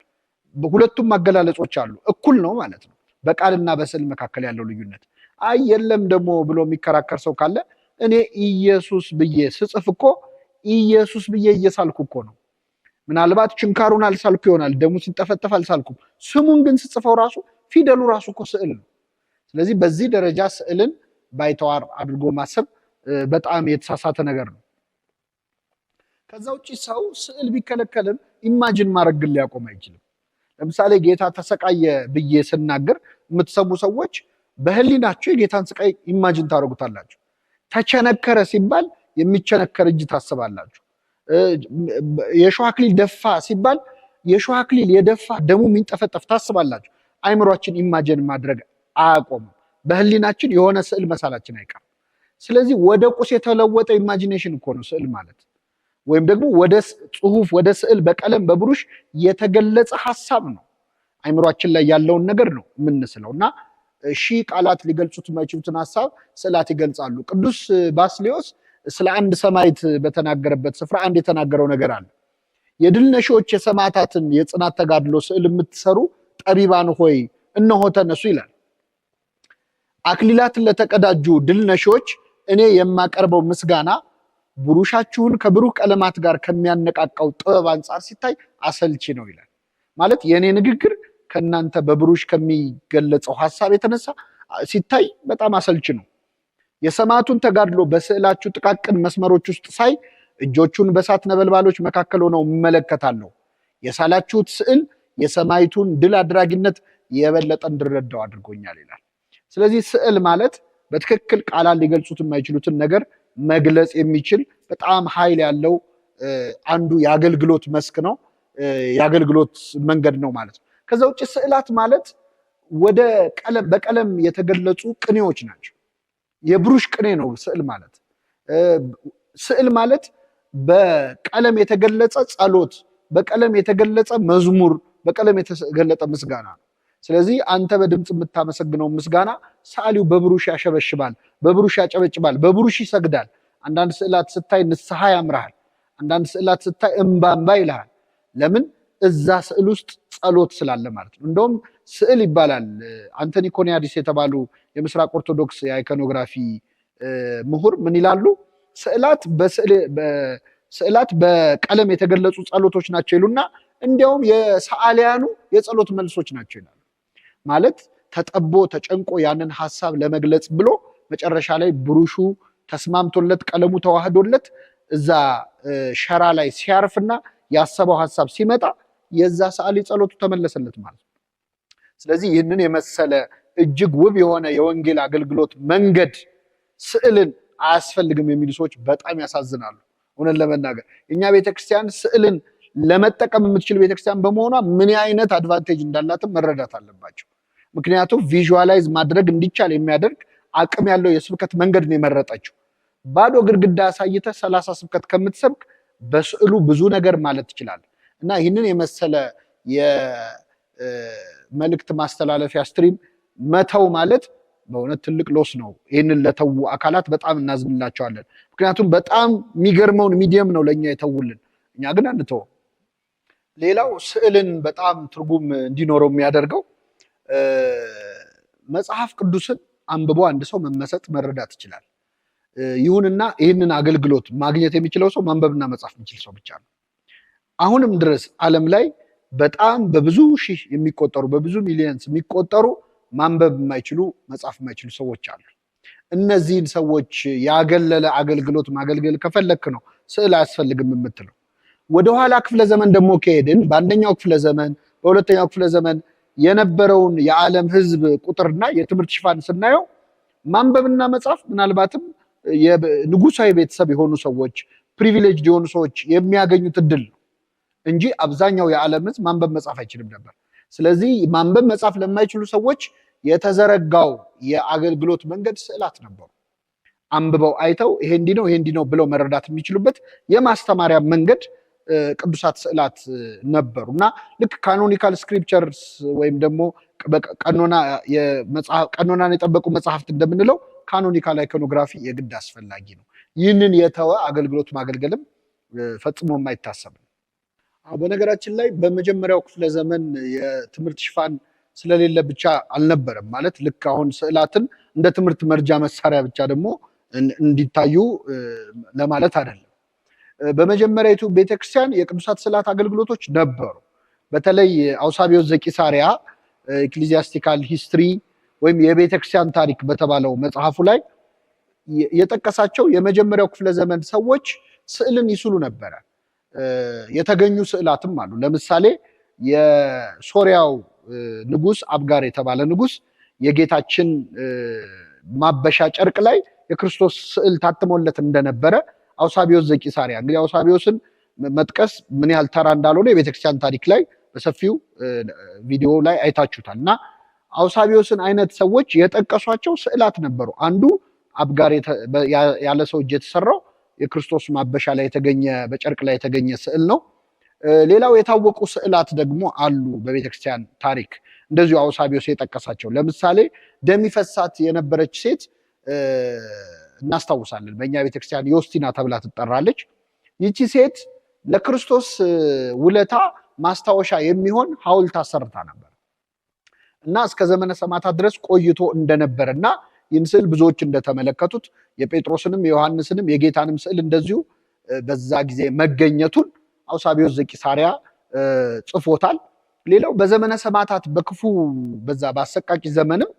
ሁለቱም አገላለጾች አሉ፣ እኩል ነው ማለት ነው። በቃልና በስዕል መካከል ያለው ልዩነት አይ የለም ደግሞ ብሎ የሚከራከር ሰው ካለ እኔ ኢየሱስ ብዬ ስጽፍ እኮ ኢየሱስ ብዬ እየሳልኩ እኮ ነው። ምናልባት ችንካሩን አልሳልኩ ይሆናል፣ ደሙ ሲንጠፈጠፍ አልሳልኩም። ስሙን ግን ስጽፈው ራሱ ፊደሉ ራሱ እኮ ስዕል ነው። ስለዚህ በዚህ ደረጃ ስዕልን ባይተዋር አድርጎ ማሰብ በጣም የተሳሳተ ነገር ነው። ከዛ ውጭ ሰው ስዕል ቢከለከልም ኢማጂን ማድረግ ግን ሊያቆም አይችልም። ለምሳሌ ጌታ ተሰቃየ ብዬ ስናገር የምትሰሙ ሰዎች በህሊናችሁ የጌታን ስቃይ ኢማጂን ታደርጉታላችሁ። ተቸነከረ ሲባል የሚቸነከር እጅ ታስባላችሁ። የሾህ አክሊል ደፋ ሲባል የሾህ አክሊል የደፋ ደሙ የሚንጠፈጠፍ ታስባላችሁ። አይምሯችን ኢማጂን ማድረግ አያቆምም። በህሊናችን የሆነ ስዕል መሳላችን አይቀርም። ስለዚህ ወደ ቁስ የተለወጠ ኢማጂኔሽን እኮ ነው ስዕል ማለት። ወይም ደግሞ ወደ ጽሁፍ ወደ ስዕል በቀለም በብሩሽ የተገለጸ ሐሳብ ነው። አይምሯችን ላይ ያለውን ነገር ነው የምንስለው እና ሺህ ቃላት ሊገልጹት የማይችሉትን ሐሳብ ስዕላት ይገልጻሉ። ቅዱስ ባስልዮስ ስለ አንድ ሰማዕት በተናገረበት ስፍራ አንድ የተናገረው ነገር አለ። የድል ነሺዎች የሰማዕታትን የጽናት ተጋድሎ ስዕል የምትሰሩ ጠቢባን ሆይ እነሆ ተነሱ ይላል። አክሊላትን ለተቀዳጁ ድል ነሺዎች እኔ የማቀርበው ምስጋና ብሩሻችሁን ከብሩህ ቀለማት ጋር ከሚያነቃቃው ጥበብ አንጻር ሲታይ አሰልቺ ነው ይላል። ማለት የኔ ንግግር ከናንተ በብሩሽ ከሚገለጸው ሐሳብ የተነሳ ሲታይ በጣም አሰልቺ ነው። የሰማዕቱን ተጋድሎ በስዕላችሁ ጥቃቅን መስመሮች ውስጥ ሳይ እጆቹን በእሳት ነበልባሎች መካከል ሆነው እመለከታለሁ። የሳላችሁት ስዕል የሰማዕቱን ድል አድራጊነት የበለጠ እንድረዳው አድርጎኛል ይላል። ስለዚህ ስዕል ማለት በትክክል ቃላት ሊገልጹት የማይችሉትን ነገር መግለጽ የሚችል በጣም ኃይል ያለው አንዱ የአገልግሎት መስክ ነው፣ የአገልግሎት መንገድ ነው ማለት ነው። ከዛ ውጭ ስዕላት ማለት ወደ በቀለም የተገለጹ ቅኔዎች ናቸው። የብሩሽ ቅኔ ነው ስዕል ማለት። ስዕል ማለት በቀለም የተገለጸ ጸሎት፣ በቀለም የተገለጸ መዝሙር፣ በቀለም የተገለጠ ምስጋና ነው። ስለዚህ አንተ በድምፅ የምታመሰግነው ምስጋና ሰዓሊው በብሩሽ ያሸበሽባል፣ በብሩሽ ያጨበጭባል፣ በብሩሽ ይሰግዳል። አንዳንድ ስዕላት ስታይ ንስሐ ያምርሃል፣ አንዳንድ ስዕላት ስታይ እምባ ይልሃል። ለምን? እዛ ስዕል ውስጥ ጸሎት ስላለ ማለት ነው። እንደውም ስዕል ይባላል። አንቶኒ ኮኒያዲስ የተባሉ የምስራቅ ኦርቶዶክስ የአይኮኖግራፊ ምሁር ምን ይላሉ? ስዕላት በቀለም የተገለጹ ጸሎቶች ናቸው ይሉና እንዲያውም የሰዓሊያኑ የጸሎት መልሶች ናቸው ይላሉ። ማለት ተጠቦ ተጨንቆ ያንን ሐሳብ ለመግለጽ ብሎ መጨረሻ ላይ ብሩሹ ተስማምቶለት ቀለሙ ተዋህዶለት እዛ ሸራ ላይ ሲያርፍና ያሰበው ሐሳብ ሲመጣ የዛ ሰዓሊ ጸሎቱ ተመለሰለት ማለት ነው። ስለዚህ ይህንን የመሰለ እጅግ ውብ የሆነ የወንጌል አገልግሎት መንገድ ስዕልን አያስፈልግም የሚሉ ሰዎች በጣም ያሳዝናሉ። እውነት ለመናገር እኛ ቤተክርስቲያን ስዕልን ለመጠቀም የምትችል ቤተክርስቲያን በመሆኗ ምን አይነት አድቫንቴጅ እንዳላትም መረዳት አለባቸው። ምክንያቱም ቪዥዋላይዝ ማድረግ እንዲቻል የሚያደርግ አቅም ያለው የስብከት መንገድ ነው የመረጠችው። ባዶ ግድግዳ አሳይተህ 30 ስብከት ከምትሰብክ በስዕሉ ብዙ ነገር ማለት ትችላለህ። እና ይህንን የመሰለ የመልእክት ማስተላለፊያ ስትሪም መተው ማለት በእውነት ትልቅ ሎስ ነው። ይህንን ለተዉ አካላት በጣም እናዝንላቸዋለን። ምክንያቱም በጣም የሚገርመውን ሚዲየም ነው ለእኛ የተውልን፣ እኛ ግን አንተውም። ሌላው ስዕልን በጣም ትርጉም እንዲኖረው የሚያደርገው መጽሐፍ ቅዱስን አንብቦ አንድ ሰው መመሰጥ መረዳት ይችላል። ይሁንና ይህንን አገልግሎት ማግኘት የሚችለው ሰው ማንበብና መጻፍ የሚችል ሰው ብቻ ነው። አሁንም ድረስ ዓለም ላይ በጣም በብዙ ሺህ የሚቆጠሩ በብዙ ሚሊየንስ የሚቆጠሩ ማንበብ የማይችሉ መጻፍ የማይችሉ ሰዎች አሉ። እነዚህን ሰዎች ያገለለ አገልግሎት ማገልገል ከፈለክ ነው ስዕል አያስፈልግም የምትለው። ወደኋላ ክፍለ ዘመን ደግሞ ከሄድን በአንደኛው ክፍለ ዘመን በሁለተኛው ክፍለ ዘመን የነበረውን የዓለም ሕዝብ ቁጥርና የትምህርት ሽፋን ስናየው ማንበብና መጻፍ ምናልባትም የንጉሳዊ ቤተሰብ የሆኑ ሰዎች ፕሪቪሌጅ የሆኑ ሰዎች የሚያገኙት እድል ነው እንጂ አብዛኛው የዓለም ሕዝብ ማንበብ መጻፍ አይችልም ነበር። ስለዚህ ማንበብ መጻፍ ለማይችሉ ሰዎች የተዘረጋው የአገልግሎት መንገድ ስዕላት ነበሩ። አንብበው አይተው ይሄ እንዲህ ነው ይሄ እንዲህ ነው ብለው መረዳት የሚችሉበት የማስተማሪያ መንገድ ቅዱሳት ስዕላት ነበሩ እና ልክ ካኖኒካል ስክሪፕቸርስ ወይም ደግሞ ቀኖናን የጠበቁ መጽሐፍት እንደምንለው ካኖኒካል አይኮኖግራፊ የግድ አስፈላጊ ነው። ይህንን የተወ አገልግሎት ማገልገልም ፈጽሞ የማይታሰብ ነው። በነገራችን ላይ በመጀመሪያው ክፍለ ዘመን የትምህርት ሽፋን ስለሌለ ብቻ አልነበረም ማለት ልክ አሁን ስዕላትን እንደ ትምህርት መርጃ መሳሪያ ብቻ ደግሞ እንዲታዩ ለማለት አይደለም። በመጀመሪያዊቱ ቤተክርስቲያን የቅዱሳት ስዕላት አገልግሎቶች ነበሩ። በተለይ አውሳቢዮስ ዘቂሳርያ ኤክሊዚያስቲካል ሂስትሪ ወይም የቤተክርስቲያን ታሪክ በተባለው መጽሐፉ ላይ የጠቀሳቸው የመጀመሪያው ክፍለ ዘመን ሰዎች ስዕልን ይስሉ ነበረ። የተገኙ ስዕላትም አሉ። ለምሳሌ የሶሪያው ንጉስ አብጋር የተባለ ንጉስ የጌታችን ማበሻ ጨርቅ ላይ የክርስቶስ ስዕል ታትሞለት እንደነበረ አውሳቢዮስ ዘቂሳርያ እንግዲህ አውሳቢዮስን መጥቀስ ምን ያህል ተራ እንዳልሆነ የቤተክርስቲያን ታሪክ ላይ በሰፊው ቪዲዮ ላይ አይታችሁታል። እና አውሳቢዮስን አይነት ሰዎች የጠቀሷቸው ስዕላት ነበሩ። አንዱ አብጋር ያለ ሰው እጅ የተሰራው የክርስቶስ ማበሻ ላይ የተገኘ በጨርቅ ላይ የተገኘ ስዕል ነው። ሌላው የታወቁ ስዕላት ደግሞ አሉ በቤተክርስቲያን ታሪክ እንደዚሁ አውሳቢዮስ የጠቀሳቸው። ለምሳሌ ደም ይፈሳት የነበረች ሴት እናስታውሳለን። በእኛ ቤተክርስቲያን ዮስቲና ተብላ ትጠራለች። ይቺ ሴት ለክርስቶስ ውለታ ማስታወሻ የሚሆን ሐውልት አሰርታ ነበር እና እስከ ዘመነ ሰማዕታት ድረስ ቆይቶ እንደነበረ እና ይህን ስዕል ብዙዎች እንደተመለከቱት የጴጥሮስንም የዮሐንስንም የጌታንም ስዕል እንደዚሁ በዛ ጊዜ መገኘቱን አውሳቢዮስ ዘቂሳርያ ጽፎታል። ሌላው በዘመነ ሰማዕታት በክፉ በዛ በአሰቃቂ ዘመንም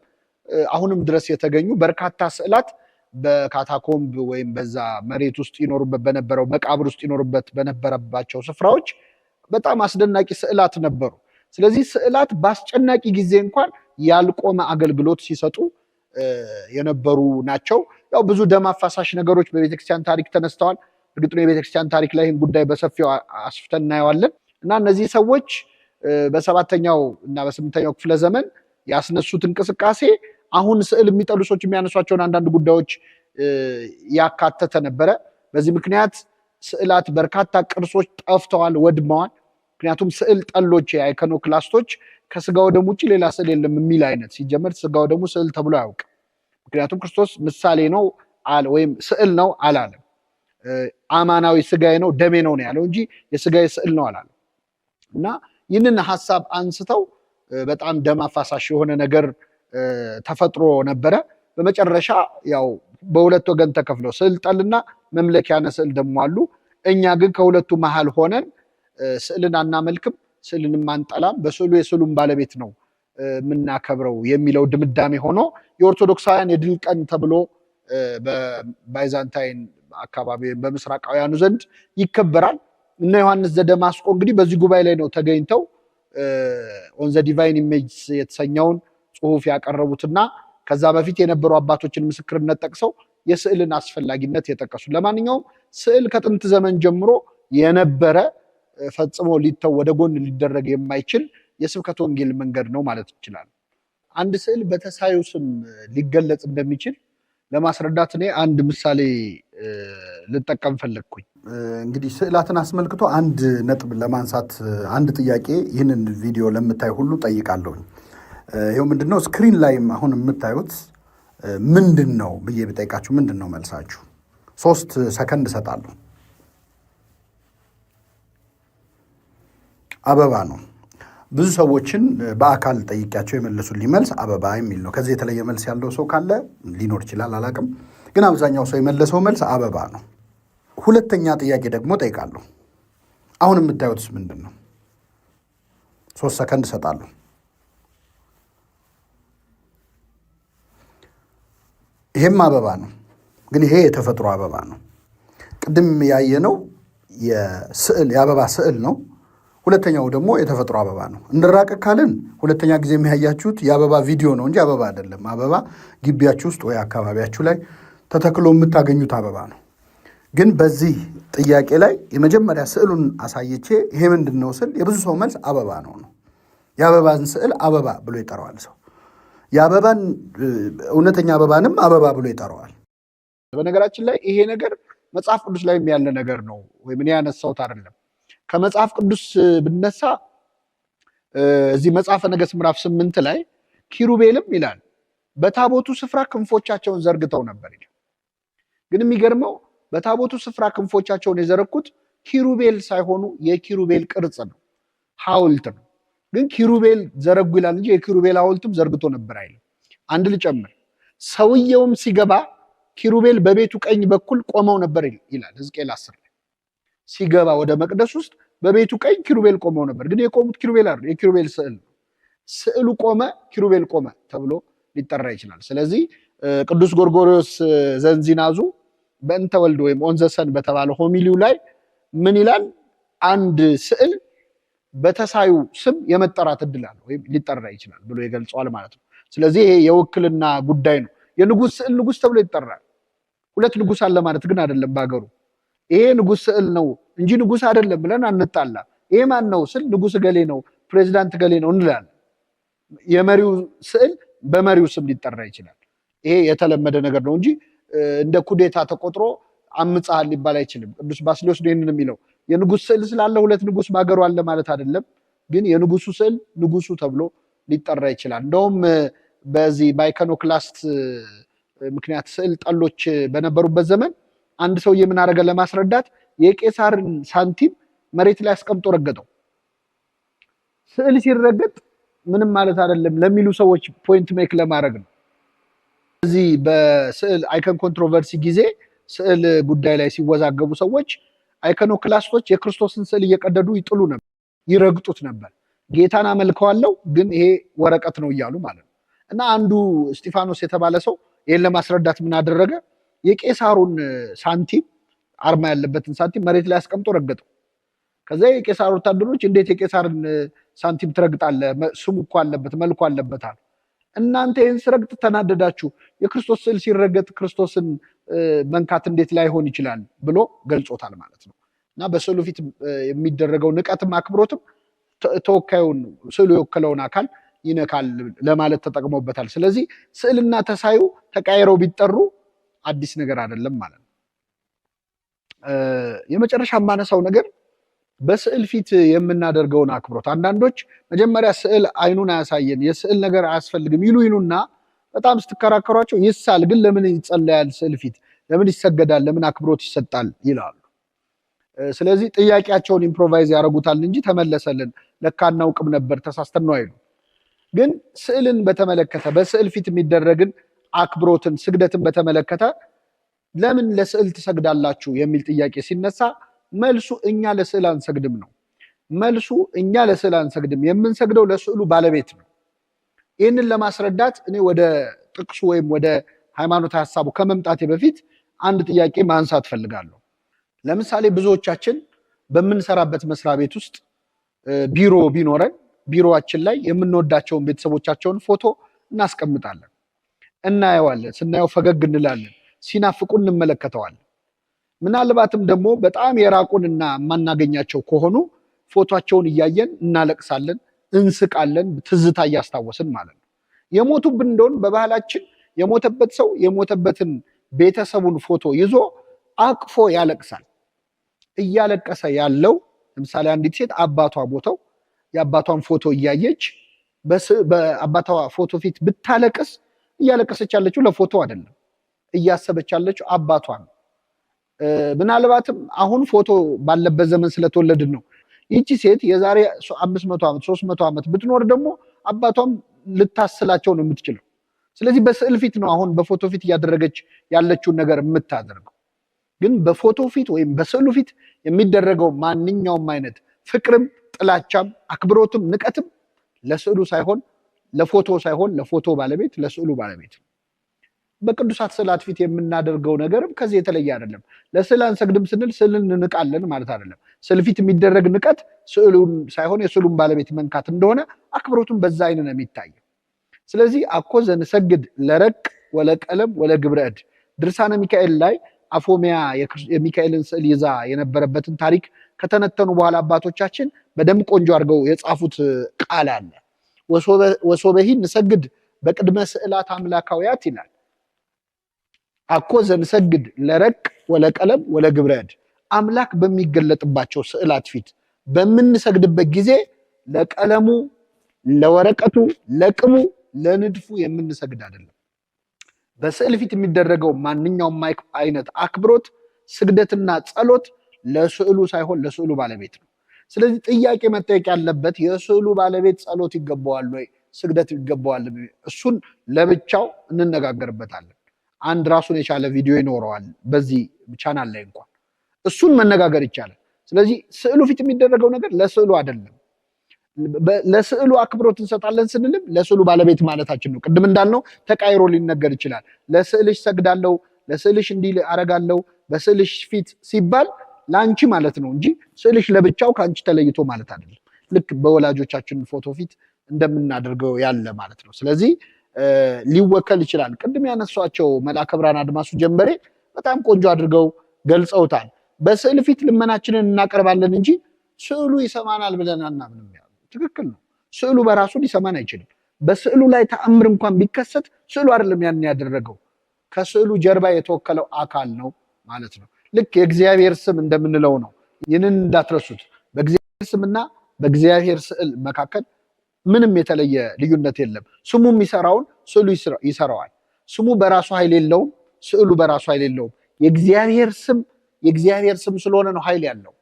አሁንም ድረስ የተገኙ በርካታ ስዕላት በካታኮምብ ወይም በዛ መሬት ውስጥ ይኖሩበት በነበረው መቃብር ውስጥ ይኖሩበት በነበረባቸው ስፍራዎች በጣም አስደናቂ ስዕላት ነበሩ። ስለዚህ ስዕላት በአስጨናቂ ጊዜ እንኳን ያልቆመ አገልግሎት ሲሰጡ የነበሩ ናቸው። ያው ብዙ ደም አፋሳሽ ነገሮች በቤተክርስቲያን ታሪክ ተነስተዋል። እርግጥ ነው የቤተክርስቲያን ታሪክ ላይ ይህን ጉዳይ በሰፊው አስፍተን እናየዋለን እና እነዚህ ሰዎች በሰባተኛው እና በስምንተኛው ክፍለ ዘመን ያስነሱት እንቅስቃሴ አሁን ስዕል የሚጠሉ ሰዎች የሚያነሷቸውን አንዳንድ ጉዳዮች ያካተተ ነበረ። በዚህ ምክንያት ስዕላት በርካታ ቅርሶች ጠፍተዋል፣ ወድመዋል። ምክንያቱም ስዕል ጠሎች የአይኮኖክላስቶች ከስጋው ደሙ ውጭ ሌላ ስዕል የለም የሚል አይነት ሲጀመር ስጋው ደሙ ስዕል ተብሎ አያውቅም። ምክንያቱም ክርስቶስ ምሳሌ ነው ወይም ስዕል ነው አላለም። አማናዊ ስጋዬ ነው ደሜ ነው ያለው እንጂ የስጋዬ ስዕል ነው አላለም። እና ይህንን ሀሳብ አንስተው በጣም ደም አፋሳሽ የሆነ ነገር ተፈጥሮ ነበረ። በመጨረሻ ያው በሁለት ወገን ተከፍለው ስዕል ጠልና መምለኪያነ ስዕል ደግሞ አሉ። እኛ ግን ከሁለቱ መሃል ሆነን ስዕልን አናመልክም፣ ስዕልንም አንጠላም፣ በስዕሉ የስዕሉን ባለቤት ነው የምናከብረው የሚለው ድምዳሜ ሆኖ የኦርቶዶክሳውያን የድል ቀን ተብሎ በባይዛንታይን አካባቢ በምስራቃውያኑ ዘንድ ይከበራል። እነ ዮሐንስ ዘደማስቆ እንግዲህ በዚህ ጉባኤ ላይ ነው ተገኝተው ኦን ዘ ዲቫይን ኢሜጅ የተሰኘውን ጽሁፍ ያቀረቡትና ከዛ በፊት የነበሩ አባቶችን ምስክርነት ጠቅሰው የስዕልን አስፈላጊነት የጠቀሱ። ለማንኛውም ስዕል ከጥንት ዘመን ጀምሮ የነበረ ፈጽሞ ሊተው ወደ ጎን ሊደረግ የማይችል የስብከት ወንጌል መንገድ ነው ማለት ይችላል። አንድ ስዕል በተሳዩ ስም ሊገለጽ እንደሚችል ለማስረዳት እኔ አንድ ምሳሌ ልጠቀም ፈለግኩኝ። እንግዲህ ስዕላትን አስመልክቶ አንድ ነጥብ ለማንሳት አንድ ጥያቄ ይህንን ቪዲዮ ለምታይ ሁሉ ጠይቃለሁኝ። ይኸው ምንድነው ስክሪን ላይም አሁን የምታዩት ምንድን ነው ብዬ ብጠይቃችሁ ምንድን ነው መልሳችሁ? 3 ሰከንድ እሰጣለሁ። አበባ ነው። ብዙ ሰዎችን በአካል ጠይቂያቸው የመለሱልኝ መልስ አበባ የሚል ነው። ከዚህ የተለየ መልስ ያለው ሰው ካለ ሊኖር ይችላል፣ አላቅም። ግን አብዛኛው ሰው የመለሰው መልስ አበባ ነው። ሁለተኛ ጥያቄ ደግሞ ጠይቃለሁ። አሁን የምታዩትስ ምንድን ነው? 3 ሰከንድ እሰጣለሁ። ይሄም አበባ ነው፣ ግን ይሄ የተፈጥሮ አበባ ነው። ቅድም ያየነው የአበባ ስዕል ነው። ሁለተኛው ደግሞ የተፈጥሮ አበባ ነው። እንራቅ ካልን ሁለተኛ ጊዜ የሚያያችሁት የአበባ ቪዲዮ ነው እንጂ አበባ አይደለም። አበባ ግቢያችሁ ውስጥ ወይ አካባቢያችሁ ላይ ተተክሎ የምታገኙት አበባ ነው። ግን በዚህ ጥያቄ ላይ የመጀመሪያ ስዕሉን አሳይቼ ይሄ ምንድን ነው ስል የብዙ ሰው መልስ አበባ ነው ነው። የአበባን ስዕል አበባ ብሎ ይጠራዋል ሰው። የአበባን እውነተኛ አበባንም አበባ ብሎ ይጠራዋል። በነገራችን ላይ ይሄ ነገር መጽሐፍ ቅዱስ ላይ ያለ ነገር ነው፣ ወይም እኔ ያነሳሁት አይደለም። ከመጽሐፍ ቅዱስ ብነሳ እዚህ መጽሐፈ ነገሥት ምዕራፍ 8 ላይ ኪሩቤልም ይላል በታቦቱ ስፍራ ክንፎቻቸውን ዘርግተው ነበር ይላል። ግን የሚገርመው በታቦቱ ስፍራ ክንፎቻቸውን የዘረኩት ኪሩቤል ሳይሆኑ የኪሩቤል ቅርጽ ነው፣ ሐውልት ነው። ግን ኪሩቤል ዘረጉ ይላል እንጂ የኪሩቤል ሐውልትም ዘርግቶ ነበር አይልም። አንድ ልጨምር፣ ሰውየውም ሲገባ ኪሩቤል በቤቱ ቀኝ በኩል ቆመው ነበር ይላል ሕዝቅኤል 10 ላይ። ሲገባ ወደ መቅደስ ውስጥ በቤቱ ቀኝ ኪሩቤል ቆመው ነበር። ግን የቆሙት ኪሩቤል አይደል፣ የኪሩቤል ስዕል ነው። ስዕሉ ቆመ፣ ኪሩቤል ቆመ ተብሎ ሊጠራ ይችላል። ስለዚህ ቅዱስ ጎርጎርዮስ ዘንዚናዙ በእንተ ወልድ ወይም ኦን ዘ ሰን በተባለ ሆሚሊው ላይ ምን ይላል? አንድ ስዕል በተሳዩ ስም የመጠራት እድል አለው ወይም ሊጠራ ይችላል ብሎ ይገልጸዋል ማለት ነው። ስለዚህ ይሄ የውክልና ጉዳይ ነው። የንጉስ ስዕል ንጉስ ተብሎ ይጠራል። ሁለት ንጉስ አለ ማለት ግን አይደለም በሀገሩ። ይሄ ንጉስ ስዕል ነው እንጂ ንጉስ አይደለም ብለን አንጣላ። ይሄ ማን ነው ስል ንጉስ ገሌ ነው፣ ፕሬዚዳንት ገሌ ነው እንላለን። የመሪው ስዕል በመሪው ስም ሊጠራ ይችላል። ይሄ የተለመደ ነገር ነው እንጂ እንደ ኩዴታ ተቆጥሮ አምጻል ሊባል አይችልም። ቅዱስ ባስልዮስ ይህንን የሚለው የንጉስ ስዕል ስላለ ሁለት ንጉስ በሀገሩ አለ ማለት አይደለም። ግን የንጉሱ ስዕል ንጉሱ ተብሎ ሊጠራ ይችላል። እንደውም በዚህ በአይኮኖክላስት ምክንያት ስዕል ጠሎች በነበሩበት ዘመን አንድ ሰውዬ ምን አደረገ ለማስረዳት የቄሳርን ሳንቲም መሬት ላይ አስቀምጦ ረገጠው። ስዕል ሲረገጥ ምንም ማለት አይደለም ለሚሉ ሰዎች ፖይንት ሜክ ለማድረግ ነው። እዚህ በስዕል አይኮን ኮንትሮቨርሲ ጊዜ ስዕል ጉዳይ ላይ ሲወዛገቡ ሰዎች አይኮኖክላስቶች የክርስቶስን ስዕል እየቀደዱ ይጥሉ ነበር፣ ይረግጡት ነበር። ጌታን አመልከዋለሁ ግን ይሄ ወረቀት ነው እያሉ ማለት ነው። እና አንዱ እስጢፋኖስ የተባለ ሰው ይህን ለማስረዳት ምን አደረገ? የቄሳሩን ሳንቲም አርማ ያለበትን ሳንቲም መሬት ላይ አስቀምጦ ረገጠው። ከዛ የቄሳር ወታደሮች እንዴት የቄሳርን ሳንቲም ትረግጣለህ? ስሙ እኮ አለበት፣ መልኩ አለበት አሉ። እናንተ ይህን ስረግጥ ተናደዳችሁ፣ የክርስቶስ ስዕል ሲረገጥ ክርስቶስን መንካት እንዴት ላይሆን ይችላል ብሎ ገልጾታል ማለት ነው። እና በስዕሉ ፊት የሚደረገው ንቀትም አክብሮትም ተወካዩን ስዕሉ የወከለውን አካል ይነካል ለማለት ተጠቅሞበታል። ስለዚህ ስዕልና ተሳዩ ተቃይረው ቢጠሩ አዲስ ነገር አይደለም ማለት ነው። የመጨረሻ የማነሳው ነገር በስዕል ፊት የምናደርገውን አክብሮት። አንዳንዶች መጀመሪያ ስዕል አይኑን አያሳየን የስዕል ነገር አያስፈልግም ይሉና በጣም ስትከራከሯቸው ይሳል ግን ለምን ይጸለያል? ስዕል ፊት ለምን ይሰገዳል? ለምን አክብሮት ይሰጣል? ይላሉ። ስለዚህ ጥያቄያቸውን ኢምፕሮቫይዝ ያደርጉታል እንጂ ተመለሰልን ለካ እናውቅም ነበር ተሳስተን ነው አይሉ። ግን ስዕልን በተመለከተ በስዕል ፊት የሚደረግን አክብሮትን ስግደትን በተመለከተ ለምን ለስዕል ትሰግዳላችሁ የሚል ጥያቄ ሲነሳ መልሱ እኛ ለስዕል አንሰግድም ነው። መልሱ እኛ ለስዕል አንሰግድም፣ የምንሰግደው ለስዕሉ ባለቤት ነው። ይህንን ለማስረዳት እኔ ወደ ጥቅሱ ወይም ወደ ሃይማኖት ሀሳቡ ከመምጣቴ በፊት አንድ ጥያቄ ማንሳት ፈልጋለሁ። ለምሳሌ ብዙዎቻችን በምንሰራበት መስሪያ ቤት ውስጥ ቢሮ ቢኖረን ቢሮአችን ላይ የምንወዳቸውን ቤተሰቦቻቸውን ፎቶ እናስቀምጣለን፣ እናየዋለን። ስናየው ፈገግ እንላለን፣ ሲናፍቁ እንመለከተዋለን። ምናልባትም ደግሞ በጣም የራቁንና የማናገኛቸው ከሆኑ ፎቶቸውን እያየን እናለቅሳለን፣ እንስቃለን፣ ትዝታ እያስታወስን ማለት ነው። የሞቱብን እንደሆን በባህላችን የሞተበት ሰው የሞተበትን ቤተሰቡን ፎቶ ይዞ አቅፎ ያለቅሳል። እያለቀሰ ያለው ለምሳሌ አንዲት ሴት አባቷ ሞተው የአባቷን ፎቶ እያየች በአባቷ ፎቶ ፊት ብታለቅስ እያለቀሰች ያለችው ለፎቶ አይደለም። እያሰበች ያለችው አባቷን ምናልባትም አሁን ፎቶ ባለበት ዘመን ስለተወለድን ነው። ይቺ ሴት የዛሬ 500 ዓመት 300 ዓመት ብትኖር ደግሞ አባቷም ልታስላቸው ነው የምትችለው። ስለዚህ በስዕል ፊት ነው አሁን በፎቶ ፊት እያደረገች ያለችውን ነገር የምታደርገው። ግን በፎቶ ፊት ወይም በስዕሉ ፊት የሚደረገው ማንኛውም አይነት ፍቅርም፣ ጥላቻም፣ አክብሮትም፣ ንቀትም ለስዕሉ ሳይሆን ለፎቶ ሳይሆን ለፎቶ ባለቤት ለስዕሉ ባለቤት። በቅዱሳት ስዕላት ፊት የምናደርገው ነገርም ከዚህ የተለየ አይደለም። ለስዕል አንሰግድም ስንል ስዕልን እንቃለን ማለት አይደለም። ስዕል ፊት የሚደረግ ንቀት ስዕሉን ሳይሆን የስዕሉን ባለቤት መንካት እንደሆነ አክብሮቱን በዛ አይነት ነው የሚታየው። ስለዚህ አኮ ዘንሰግድ ለረቅ ወለቀለም ወለግብረ እድ ድርሳነ ሚካኤል ላይ አፎሚያ የሚካኤልን ስዕል ይዛ የነበረበትን ታሪክ ከተነተኑ በኋላ አባቶቻችን በደንብ ቆንጆ አድርገው የጻፉት ቃል አለ። ወሶበሂ ንሰግድ በቅድመ ስዕላት አምላካውያት ይላል። አኮ ዘንሰግድ ለረቅ ወለቀለም ወለግብረ እድ አምላክ በሚገለጥባቸው ስዕላት ፊት በምንሰግድበት ጊዜ ለቀለሙ፣ ለወረቀቱ፣ ለቅሙ፣ ለንድፉ የምንሰግድ አይደለም። በስዕል ፊት የሚደረገው ማንኛውም አይነት አክብሮት፣ ስግደትና ጸሎት ለስዕሉ ሳይሆን ለስዕሉ ባለቤት ነው። ስለዚህ ጥያቄ መጠየቅ ያለበት የስዕሉ ባለቤት ጸሎት ይገባዋል ወይ ስግደት ይገባዋል? እሱን ለብቻው እንነጋገርበታለን። አንድ ራሱን የቻለ ቪዲዮ ይኖረዋል በዚህ ቻናል ላይ እንኳን እሱን መነጋገር ይቻላል። ስለዚህ ስዕሉ ፊት የሚደረገው ነገር ለስዕሉ አይደለም። ለስዕሉ አክብሮት እንሰጣለን ስንልም ለስዕሉ ባለቤት ማለታችን ነው። ቅድም እንዳልነው ተቃይሮ ሊነገር ይችላል። ለስዕልሽ ሰግዳለሁ፣ ለስዕልሽ እንዲህ አረጋለሁ፣ በስዕልሽ ፊት ሲባል ለአንቺ ማለት ነው እንጂ ስዕልሽ ለብቻው ከአንቺ ተለይቶ ማለት አይደለም። ልክ በወላጆቻችን ፎቶ ፊት እንደምናደርገው ያለ ማለት ነው። ስለዚህ ሊወከል ይችላል። ቅድም ያነሷቸው መልአከ ብርሃን አድማሱ ጀንበሬ በጣም ቆንጆ አድርገው ገልጸውታል። በስዕል ፊት ልመናችንን እናቀርባለን እንጂ ስዕሉ ይሰማናል ብለን አናምንም። ትክክል ነው። ስዕሉ በራሱ ሊሰማን አይችልም። በስዕሉ ላይ ተአምር እንኳን ቢከሰት ስዕሉ አይደለም ያን ያደረገው፣ ከስዕሉ ጀርባ የተወከለው አካል ነው ማለት ነው። ልክ የእግዚአብሔር ስም እንደምንለው ነው። ይህንን እንዳትረሱት። በእግዚአብሔር ስምና በእግዚአብሔር ስዕል መካከል ምንም የተለየ ልዩነት የለም። ስሙ የሚሰራውን ስዕሉ ይሰራዋል። ስሙ በራሱ ኃይል የለውም፣ ስዕሉ በራሱ ኃይል የለውም። የእግዚአብሔር ስም ስለሆነ ነው ኃይል ያለው።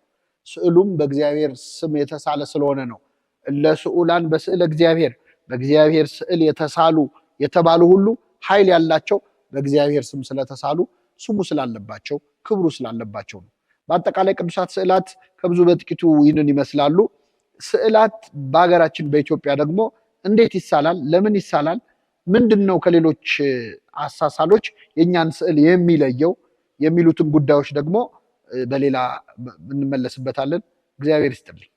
ስዕሉም በእግዚአብሔር ስም የተሳለ ስለሆነ ነው። ለስዑላን በስዕል እግዚአብሔር በእግዚአብሔር ስዕል የተሳሉ የተባሉ ሁሉ ኃይል ያላቸው በእግዚአብሔር ስም ስለተሳሉ ስሙ ስላለባቸው ክብሩ ስላለባቸው ነው። በአጠቃላይ ቅዱሳት ስዕላት ከብዙ በጥቂቱ ይህንን ይመስላሉ። ስዕላት በሀገራችን በኢትዮጵያ ደግሞ እንዴት ይሳላል? ለምን ይሳላል? ምንድነው ከሌሎች አሳሳሎች የኛን ስዕል የሚለየው? የሚሉትን ጉዳዮች ደግሞ በሌላ እንመለስበታለን። እግዚአብሔር ይስጥልኝ።